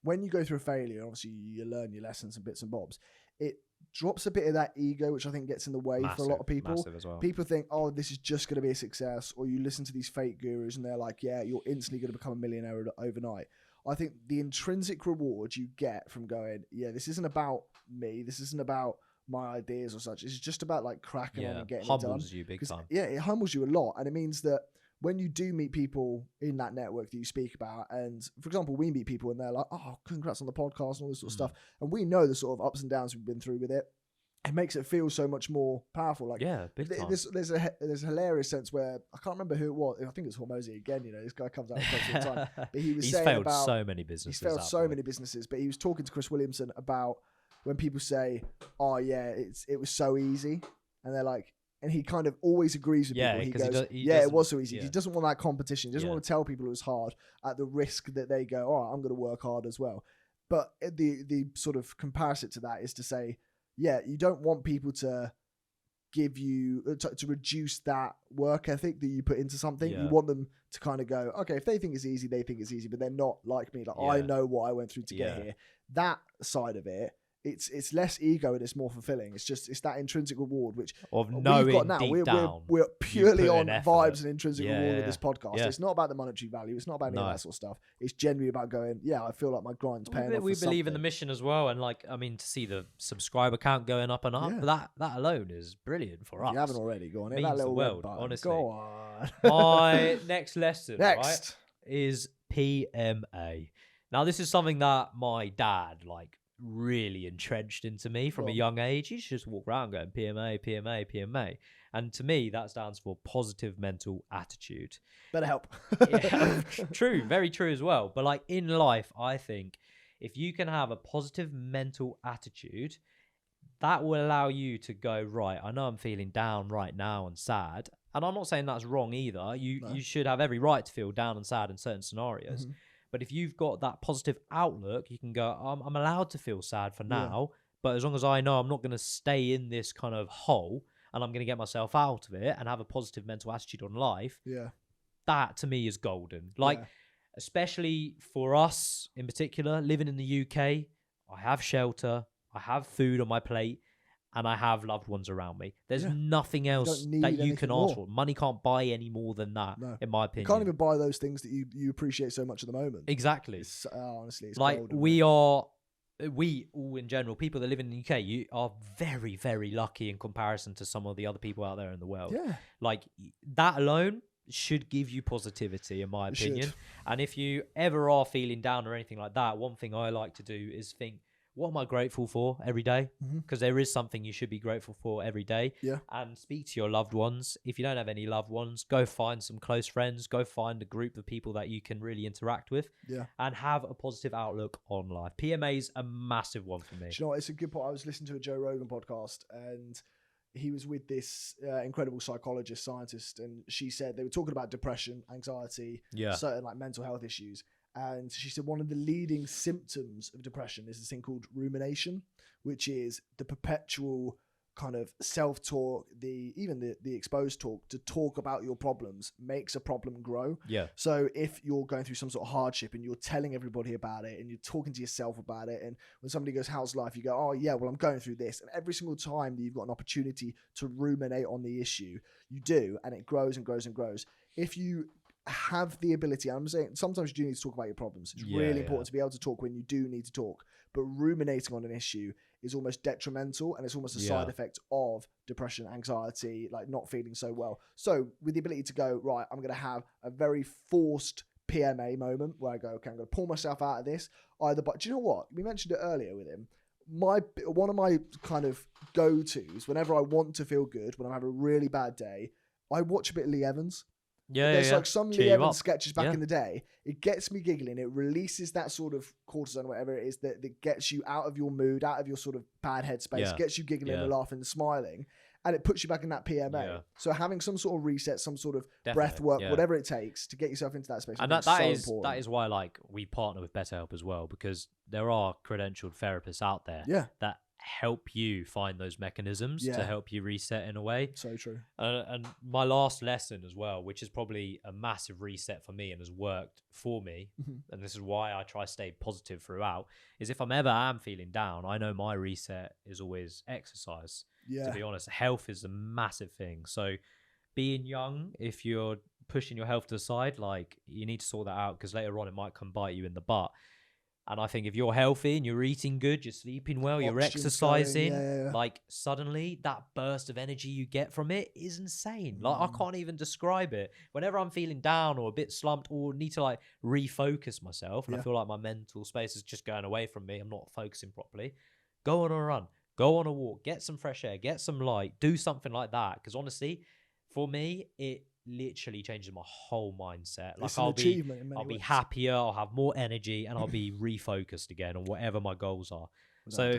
when you go through a failure, obviously you learn your lessons and bits and bobs, it drops a bit of that ego, which I think gets in the way for a lot of people. Massive as well. People think, oh, this is just going to be a success, or you listen to these fake gurus and they're like, yeah, you're instantly going to become a millionaire overnight. I think the intrinsic reward you get from going, yeah, this isn't about me, this isn't about my ideas or such, it's just about like cracking on and getting it done. Humbles you big time. Yeah, it humbles you a lot, and it means that when you do meet people in that network that you speak about, and for example, we meet people and they're like, oh, congrats on the podcast and all this sort of stuff. And we know the sort of ups and downs we've been through with it. It makes it feel so much more powerful. Like, big time. There's a hilarious sense where I can't remember who it was. I think it's Hormozy again. You know, this guy comes out all the time. But he's saying failed about so many businesses. He's failed so many businesses. But he was talking to Chris Williamson about when people say, "Oh yeah, it was so easy," and they're like, and he kind of always agrees with people. He goes, it was so easy. He doesn't want that competition. He doesn't want to tell people it was hard at the risk that they go, all right, I'm going to work hard as well. But the sort of comparison to that is to say, yeah, you don't want people to give you, to reduce that work ethic that you put into something. You want them to kind of go, okay, if they think it's easy, they think it's easy, but they're not like me. Like, I know what I went through to get here. That side of it, it's less ego and it's more fulfilling. It's that intrinsic reward which of knowing we've got now. We're purely on vibes and intrinsic reward with this podcast. It's not about the monetary value. It's not about any of that sort of stuff. It's genuinely about going, yeah, I feel like my grind's paying off. We believe in the mission as well, and like, I mean, to see the subscriber count going up and up, that alone is brilliant for us. If you haven't already, go on. Means that little the world, button. honestly. Go on. My next lesson, right, is PMA. Now, this is something that my dad really entrenched into me from a young age. He just walk around going PMA. And to me, that stands for positive mental attitude. Better help. True, very true as well. But in life, I think if you can have a positive mental attitude, that will allow you to go, right, I know I'm feeling down right now and sad. And I'm not saying that's wrong either. You should have every right to feel down and sad in certain scenarios. Mm-hmm. But if you've got that positive outlook, you can go, I'm allowed to feel sad for now, but as long as I know I'm not going to stay in this kind of hole and I'm going to get myself out of it and have a positive mental attitude on life, that to me is golden. Especially for us in particular, living in the UK, I have shelter, I have food on my plate, and I have loved ones around me. There's nothing else that you can ask for. Money can't buy any more than that, in my opinion. You can't even buy those things that you appreciate so much at the moment. Exactly. Honestly, it's like golden, we all in general, people that live in the UK, you are very, very lucky in comparison to some of the other people out there in the world. Yeah. Like that alone should give you positivity, in my opinion. And if you ever are feeling down or anything like that, one thing I like to do is think, what am I grateful for every day? Because there is something you should be grateful for every day. Yeah. And speak to your loved ones. If you don't have any loved ones, go find some close friends. Go find a group of people that you can really interact with. Yeah. And have a positive outlook on life. PMA's a massive one for me. Do you know what? It's a good point. I was listening to a Joe Rogan podcast, and he was with this incredible psychologist, scientist, and she said they were talking about depression, anxiety, certain like mental health issues. And she said one of the leading symptoms of depression is this thing called rumination, which is the perpetual kind of self-talk, even the exposed talk, to talk about your problems makes a problem grow. Yeah. So if you're going through some sort of hardship and you're telling everybody about it and you're talking to yourself about it, and when somebody goes, how's life? You go, oh yeah, well, I'm going through this. And every single time that you've got an opportunity to ruminate on the issue, you do, and it grows and grows and grows. If you have the ability, I'm saying sometimes you do need to talk about your problems. It's really important to be able to talk when you do need to talk, but ruminating on an issue is almost detrimental, and it's almost a side effect of depression, anxiety, like not feeling so well. So with the ability to go, right, I'm going to have a very forced PMA moment where I go, okay, I'm going to pull myself out of this. But do you know what? We mentioned it earlier with him. One of my kind of go-tos whenever I want to feel good, when I'm having a really bad day, I watch a bit of Lee Evans. There's like some Lee Evans sketches back in the day. It gets me giggling. It releases that sort of cortisone, whatever it is, that gets you out of your mood, out of your sort of bad headspace, gets you giggling and laughing and smiling, and it puts you back in that PMA. So having some sort of reset, some sort of breath work, whatever it takes to get yourself into that space. And that is why like we partner with BetterHelp as well, because there are credentialed therapists out there that help you find those mechanisms to help you reset in a way. So true. And my last lesson as well, which is probably a massive reset for me and has worked for me, and this is why I try to stay positive throughout, is if I'm ever feeling down, I know my reset is always exercise. To be honest, health is a massive thing. So being young, if you're pushing your health to the side, like you need to sort that out, because later on it might come bite you in the butt. And I think if you're healthy and you're eating good, you're sleeping well, you're exercising, like suddenly that burst of energy you get from it is insane. Like I can't even describe it. Whenever I'm feeling down or a bit slumped or need to like refocus myself, and I feel like my mental space is just going away from me, I'm not focusing properly, go on a run, go on a walk, get some fresh air, get some light, do something like that. Because honestly, for me, it literally changes my whole mindset. Like I'll be happier, I'll have more energy, and I'll be refocused again on whatever my goals are.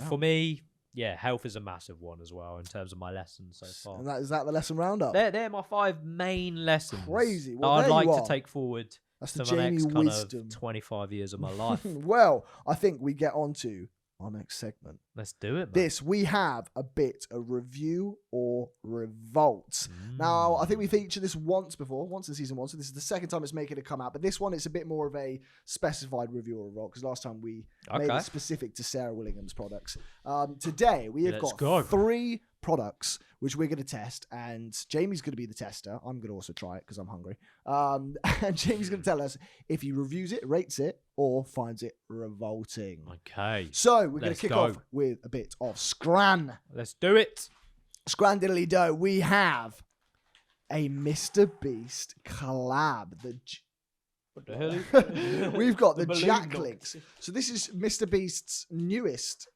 For me, health is a massive one as well in terms of my lessons so far. And is that the lesson roundup? They're my 5 main lessons. Crazy. Well, I'd like to take forward to the next kind of 25 years of my life. Well, I think we get on to our next segment. Let's do it, man. We have a bit of review or revolt. Now, I think we featured this once in season 1, so this is the second time it's making it come out, but this one, it's a bit more of a specified review or revolt, because last time we made it specific to Sarah Williams products. Today, we have got 3 products which we're going to test, and Jamie's going to be the tester. I'm going to also try it because I'm hungry. And Jamie's going to tell us if he reviews it, rates it, or finds it revolting. Okay. So we're going to kick off with a bit of Scran. Let's do it. Scrandiddly do. We have a Mr. Beast collab. What the hell? We've got the Jack Links. So this is Mr. Beast's newest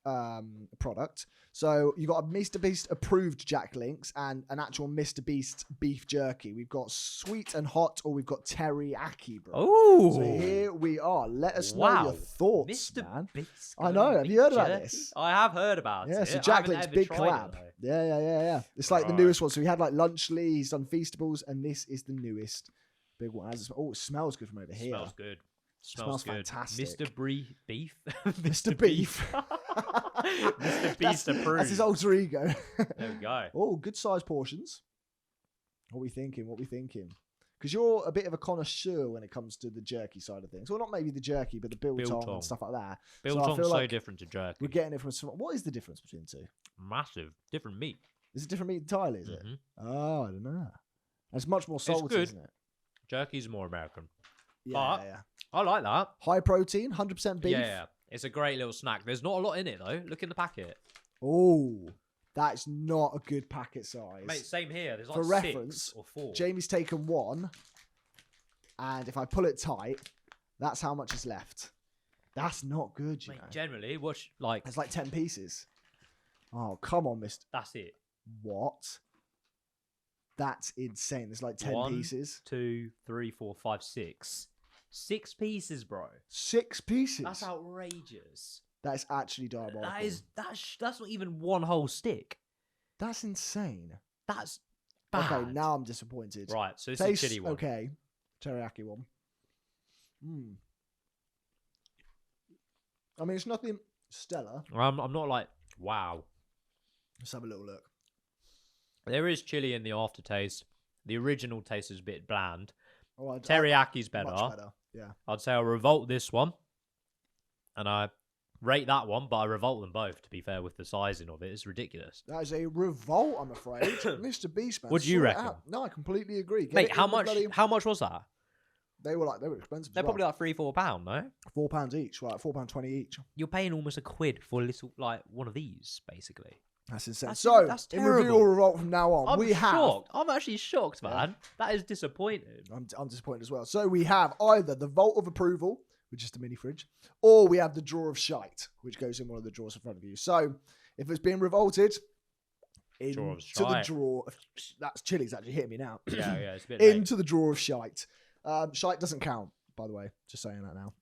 product. So you've got a Mr. Beast approved Jack Links and an actual Mr. Beast beef jerky. We've got sweet and hot, or we've got teriyaki, bro. Oh, so here we are. Let us know your thoughts, Mr. man. Beast. I know. Have you heard about this? I have heard about it. Yeah, so Jack Links, big collab. Yeah. It's like the newest one. So we had like Lunch Lee, he's done Feastables, and this is the newest big one. It smells good from over here. Smells good. Smells fantastic. Mr. Beef. Mr. Beef. Mr. Beast approved. That's his alter ego. There we go. Oh, good size portions. What we thinking? Because you're a bit of a connoisseur when it comes to the jerky side of things. Well, not maybe the jerky, but the biltong and stuff like that. Biltong's so different to jerky. We're getting it from what is the difference between the two? Massive. Different meat. Is it different meat entirely, is it? Oh, I don't know. It's much more salty, isn't it? Jerky's more American. Yeah. I like that. High protein, 100% beef. Yeah. It's a great little snack. There's not a lot in it, though. Look in the packet. Oh, that's not a good packet size. Mate, same here. There's like For 6 reference, or 4. Jamie's taken 1, and if I pull it tight, that's how much is left. That's not good, you know. Generally, it's like 10 pieces. Oh, come on, mister. That's it. What? That's insane. There's like 10 pieces. 1, 2, 3, 4, 5, 6. 6 pieces, bro. 6 pieces. That's outrageous. That is actually diabolical. That's not even one whole stick. That's insane. That's bad. Okay, now I'm disappointed. Right, so it's a chili one. Okay, teriyaki one. I mean, it's nothing stellar. I'm not like, wow. Let's have a little look. There is chili in the aftertaste. The original taste is a bit bland. Oh, Teriyaki's better. Much better, yeah. I'd say I'll revolt this one. And I rate that one, but I revolt them both, to be fair, with the sizing of it. It's ridiculous. That is a revolt, I'm afraid. Mr. Beastman. What do you reckon? No, I completely agree. Mate, how much was that? They were expensive. They're probably like £3-4, no? £4 each, right? £4.20 each. You're paying almost £1 for a little, like, one of these, basically. That's insane. That's in review or revolt from now on, I'm actually shocked, man. Yeah. That is disappointing. I'm disappointed as well. So we have either the Vault of Approval, which is the mini fridge, or we have the Drawer of Shite, which goes in one of the drawers in front of you. So if it's being revolted into the drawer, that's chili's actually hitting me now. Yeah, it's a bit into the Drawer of Shite. Shite doesn't count, by the way. Just saying that now.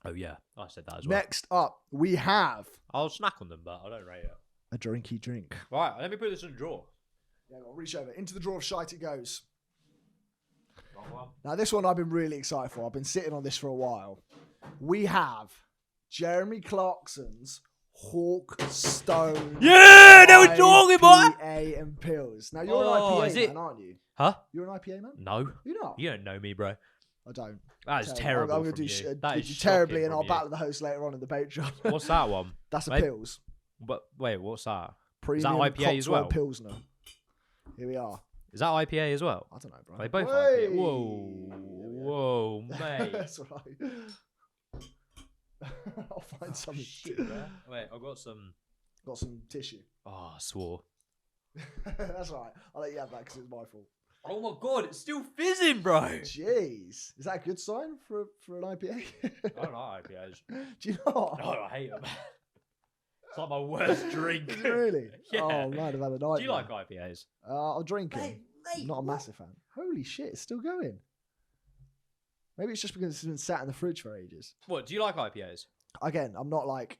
Oh, yeah. I said that as well. Next up, we have... I'll snack on them, but I don't rate it. A drinky drink. Right, let me put this in the drawer. Yeah, I'll reach over. Into the Drawer of Shite it goes. Now, this one I've been really excited for. I've been sitting on this for a while. We have Jeremy Clarkson's Hawkstone. Yeah, they were talking about IPA and pills. Now, you're an IPA man, aren't you? Huh? You're an IPA man? No. You're not? You don't know me, bro. I don't. That is terrible. I'm going to do terribly, and I'll battle the host later on in the Patreon. What's that one? That's a pills. But wait, what's that? Premium is that IPA as well? Pilsner. Here we are. Is that IPA as well? I don't know, bro. They both IPA. Whoa, mate. That's right. I'll find something. Shit, wait, I've got some. Got some tissue. Oh, I swore. That's all right. I'll let you have that because it's my fault. Oh my god, it's still fizzing, bro. Jeez. Is that a good sign for an IPA? I don't like IPAs. Do you not? No, I hate them. It's like my worst drink. Really? Yeah. Oh, man, I've had a nightmare. Do you like IPAs? I'll drink them. I'm not a massive fan. Holy shit, it's still going. Maybe it's just because it's been sat in the fridge for ages. What, do you like IPAs? Again, I'm not like...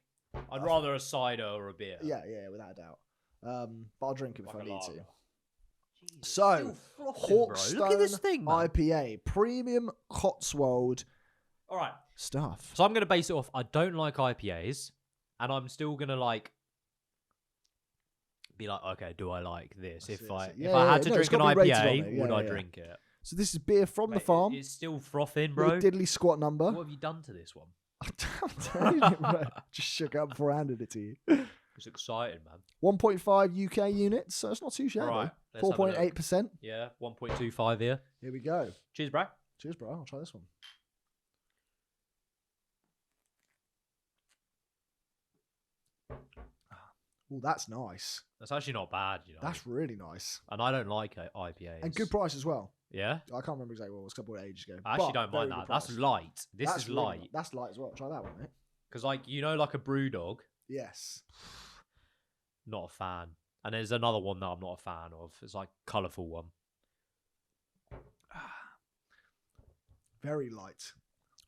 I'd rather a cider or a beer. Yeah, without a doubt. But I'll drink it if I need to. Jesus, so, Hawkstone look at this thing, man. IPA, premium Cotswold stuff. So I'm going to base it off, I don't like IPAs, and I'm still going to be like, okay, do I like this? If I had to drink an IPA, would I drink it? So this is beer from the farm. It's still frothing, bro. Diddly squat number. What have you done to this one? I'm telling you, bro. Just shook up before I handed it to you. It's exciting, man. 1.5 UK units, so it's not too shabby. Right, 4.8%. Yeah, 1.25 here. Here we go. Cheers, bro. Cheers, bro. I'll try this one. Oh, that's nice. That's actually not bad, you know. That's really nice. And I don't like IPAs. And good price as well. Yeah? I can't remember exactly what it was a couple of ages ago. I actually don't mind that. That's light. This is light. That's light as well. Try that one, mate. Because, like a brew dog. Yes. Not a fan. And there's another one that I'm not a fan of. It's like colourful one. Very light.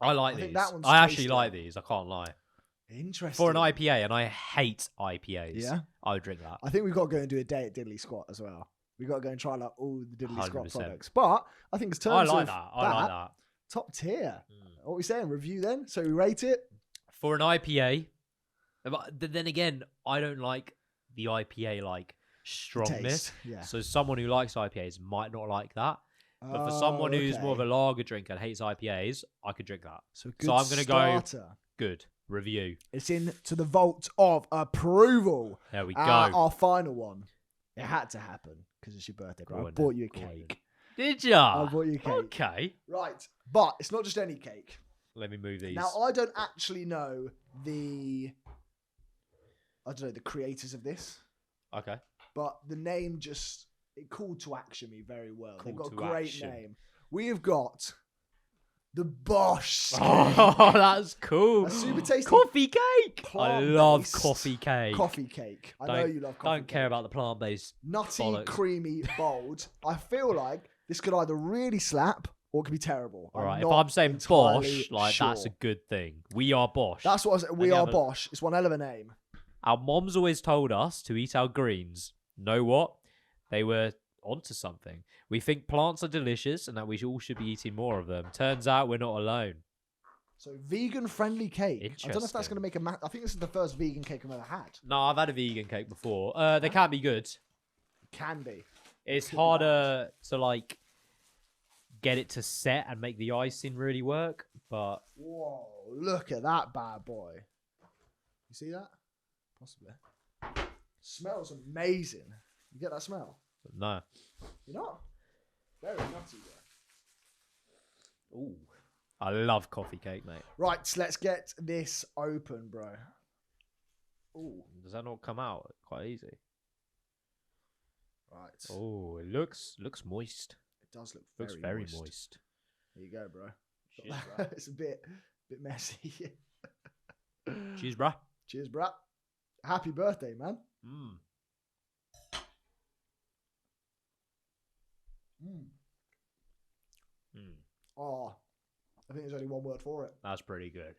I like these. I actually like these. I can't lie. Interesting. For an IPA, and I hate IPAs. Yeah? I would drink that. I think we've got to go and do a day at Diddly Squat as well. We've got to go and try all the Diddly 100%. Squat products. But I think it's terms I like that. Top tier. What are we saying? Review then? So we rate it? For an IPA, but then again, I don't like the IPA strongness. Yeah. So someone who likes IPAs might not like that. But for someone who's more of a lager drinker and hates IPAs, I could drink that. So I'm going to go good. Review. It's into the vault of approval. There we go. Our final one. It had to happen because it's your birthday, bro. I bought you a cake. Did ya? I bought you a cake. Okay. Right. But it's not just any cake. Let me move these. Now, I don't actually know the creators of this. Okay. But the name it called to action me very well. They've got a great name. We have got the BOSH cake. Oh, that's cool. A super tasty coffee cake. I love coffee cake. Coffee cake. I know you love coffee cake. Don't care about the plant-based nutty, bollocks. creamy, bold. I feel this could either really slap or it could be terrible. All right, if I'm saying BOSH, that's a good thing. We are BOSH. That's what I said. We are BOSH. It's one hell of a name. Our moms always told us to eat our greens. Know what? They were onto something. We think plants are delicious and that we all should be eating more of them. Turns out we're not alone. So vegan-friendly cake. I don't know if that's going to make I think this is the first vegan cake I've ever had. No, I've had a vegan cake before. They can be good. Can be. It's harder to get it to set and make the icing really work, but... Whoa, look at that bad boy. You see that? Possibly. Smells amazing. You get that smell? No. You're not? Very nutty there. Ooh. I love coffee cake, mate. Right, so let's get this open, bro. Ooh. Does that not come out quite easy? Right. Oh, it looks moist. It does look very moist. There you go, bro. Cheers, bro. It's a bit messy. Cheers, bro. Cheers, bro. Happy birthday, man. Oh, I think there's only one word for it. That's pretty good.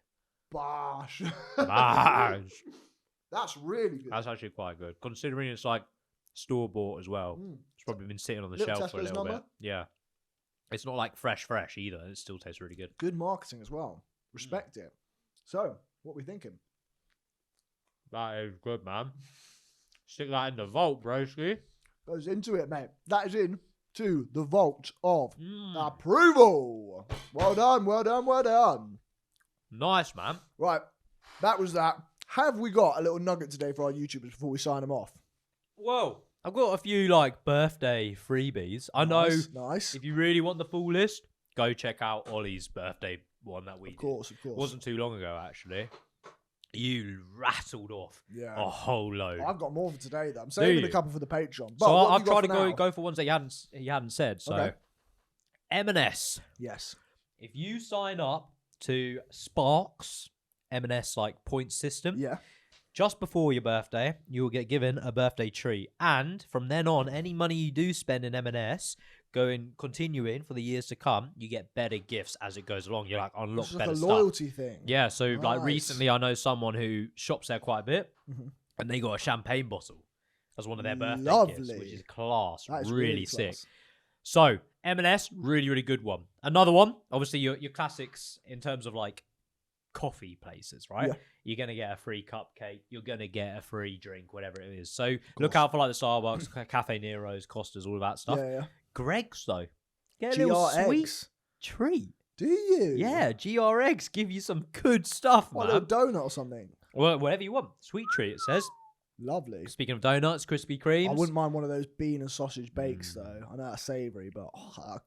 BOSH. BOSH. That's really good. That's actually quite good, considering it's store-bought as well. It's probably been sitting on the shelf for a little bit. Yeah. It's not fresh either. It still tastes really good. Good marketing as well. Respect it. So, what are we thinking? That is good, man. Stick that in the vault, broski. Goes into it, mate. That is in to the vault of approval. Well done, well done, well done. Nice, man. Right, that was that. Have we got a little nugget today for our YouTubers before we sign them off? Whoa. I've got a few birthday freebies. I know if you really want the full list, go check out Ollie's birthday one that we did. Of course. It wasn't too long ago, actually. You rattled off a whole load. I've got more for today, though. I'm saving a couple for the Patreon. But so I've tried to go for ones that you hadn't said. So M&S. Yes. If you sign up to Sparks M&S points system, just before your birthday, you will get given a birthday treat. And from then on, any money you do spend in M&S, continuing for the years to come, you get better gifts as it goes along. You unlock better stuff. It's a loyalty thing. Yeah, so recently I know someone who shops there quite a bit, and they got a champagne bottle as one of their birthday gifts, which is class. That is really sick. So M&S, really, really good one. Another one, obviously your classics in terms of coffee places, right? Yeah. You're going to get a free cupcake. You're going to get a free drink, whatever it is. So look out for the Starbucks, Cafe Nero's, Costas, all of that stuff. Yeah. Greg's, though. Get a little sweet treat. Do you? Yeah, GRX give you some good stuff, man. A little donut or something? Well, whatever you want. Sweet treat, it says. Lovely. Speaking of donuts, Krispy Kremes. I wouldn't mind one of those bean and sausage bakes, though. I know that's savoury, but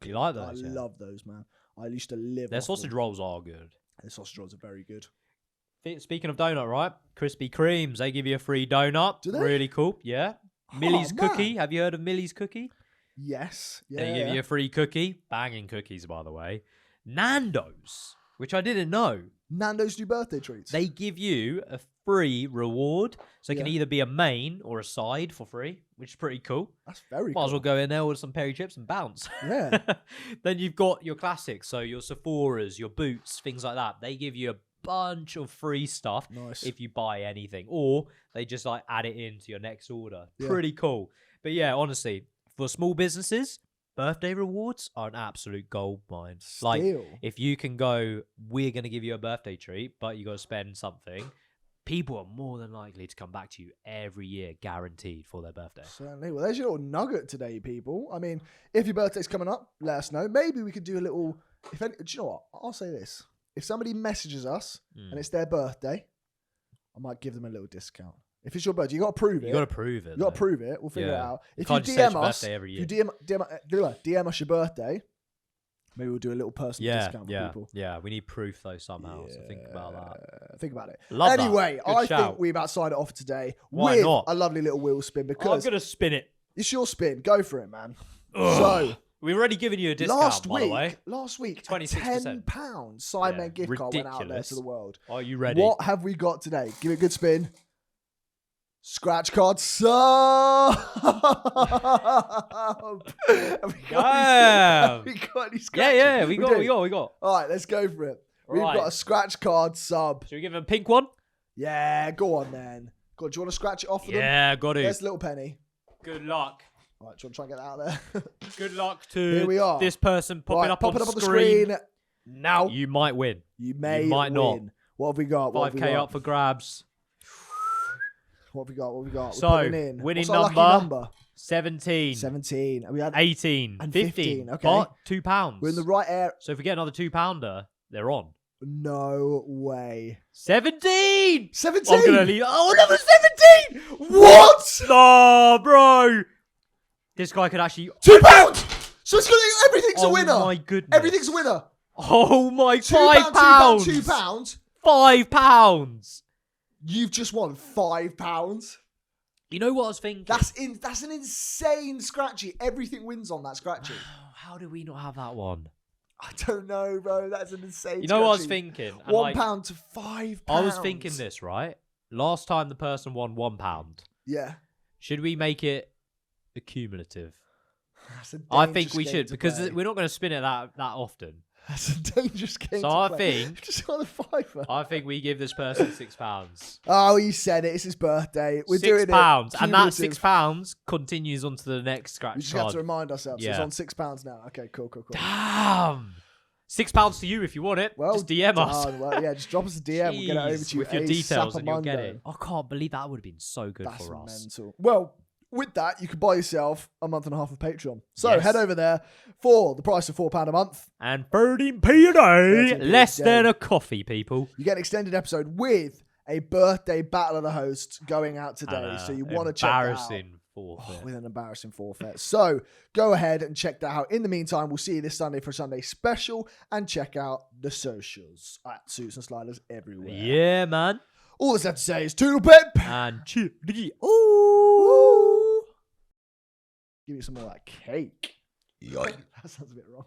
you like those? I love those, man. I used to live Their sausage rolls are good. Their sausage rolls are very good. Speaking of donut, right? Krispy Kremes, they give you a free donut. Do they? Really cool. Yeah. Millie's Cookie. Have you heard of Millie's Cookie? Yes. Yeah. They give you a free cookie. Banging cookies, by the way. Nando's, which I didn't know. Nando's do birthday treats. They give you a free reward. So it can either be a main or a side for free, which is pretty cool. That's very cool. Might as well go in there with some peri chips and bounce. Yeah. Then you've got your classics. So your Sephora's, your Boots, things like that. They give you a bunch of free stuff if you buy anything, or they just add it into your next order. Pretty cool. But yeah, honestly, for small businesses, birthday rewards are an absolute gold mine. If you can go, we're going to give you a birthday treat, but you got to spend something, people are more than likely to come back to you every year, guaranteed, for their birthday. Certainly. Well, there's your little nugget today, people. I mean, if your birthday's coming up, let us know. Maybe we could do a little... do you know what? I'll say this. If somebody messages us and it's their birthday, I might give them a little discount. If it's your birthday, you got to prove it. You got to prove it. You got to prove it. We'll figure it out. If you DM us, every year. if you DM us your birthday, maybe we'll do a little personal discount for people. Yeah, we need proof though somehow. So think about that. Think about it. Love anyway, I think we've outside it off today Why with not? a lovely little wheel spin because I'm gonna spin it. It's your spin. Go for it, man. Ugh. So we've already given you a discount, by the way. Last week, 26%. £10 Sidemen gift card went out there to the world. Are you ready? What have we got today? Give it a good spin. Scratch card sub. Have we got any scratches? Yeah, we got. All right, let's go for it. We've got a scratch card sub. Should we give him a pink one? Yeah, go on then. Go on, do you want to scratch it off for them? Yeah, got it. There's a little penny. Good luck. All right, do you want to try and get that out there? Good luck to Here we are. this person popping up on the screen. Now. You might win. You might win. Not. What have we got? 5K up for grabs. What have we got? So, winning number 17. 17. We had 18. and 15. Okay. But £2. We're in the right area. So if we get another £2, they're on. No way. 17! 17! I'm going to leave. Oh, another 17! What? No, bro. This guy could actually... £2! So it's gonna, everything's a winner. Oh, my goodness. Everything's a winner. Oh, my £2, £5. £2. £5. You've just won £5. You know what I was thinking? That's an insane scratchy. Everything wins on that scratchy. How did we not have that one? I don't know, bro. That's an insane. You know what I was thinking? £1 to £5. I was thinking this, right? Last time the person won £1. Yeah. Should we make it accumulative? I think we should because we're not going to spin it that often. That's a dangerous game. So I think just got a £5. I think we give this person £6. Oh, you said it. It's his birthday. We're doing it. £6, and that £6 continues onto the next scratch. We just card. have to remind ourselves. Yeah. So it's on £6 now. Okay, cool. Damn. £6 to you if you want it. Well, just DM us. Well, yeah, just drop us a DM. We'll get it over to you with your details, and you'll get it. I can't believe that would have been so good for us. That's mental. Well. With that, you can buy yourself a month and a half of Patreon. So head over there for the price of £4 a month. And 13p a day. Less than a coffee, people. You get an extended episode with a birthday battle of the hosts going out today. So you want to check that out. Embarrassing forfeit. With an embarrassing forfeit. So go ahead and check that out. In the meantime, we'll see you this Sunday for a Sunday special. And check out the socials at Suits and Sliders everywhere. Yeah, man. All that's left to say is toodle pip. And cheer. Ooh. Give me some more of that cake. That sounds a bit wrong.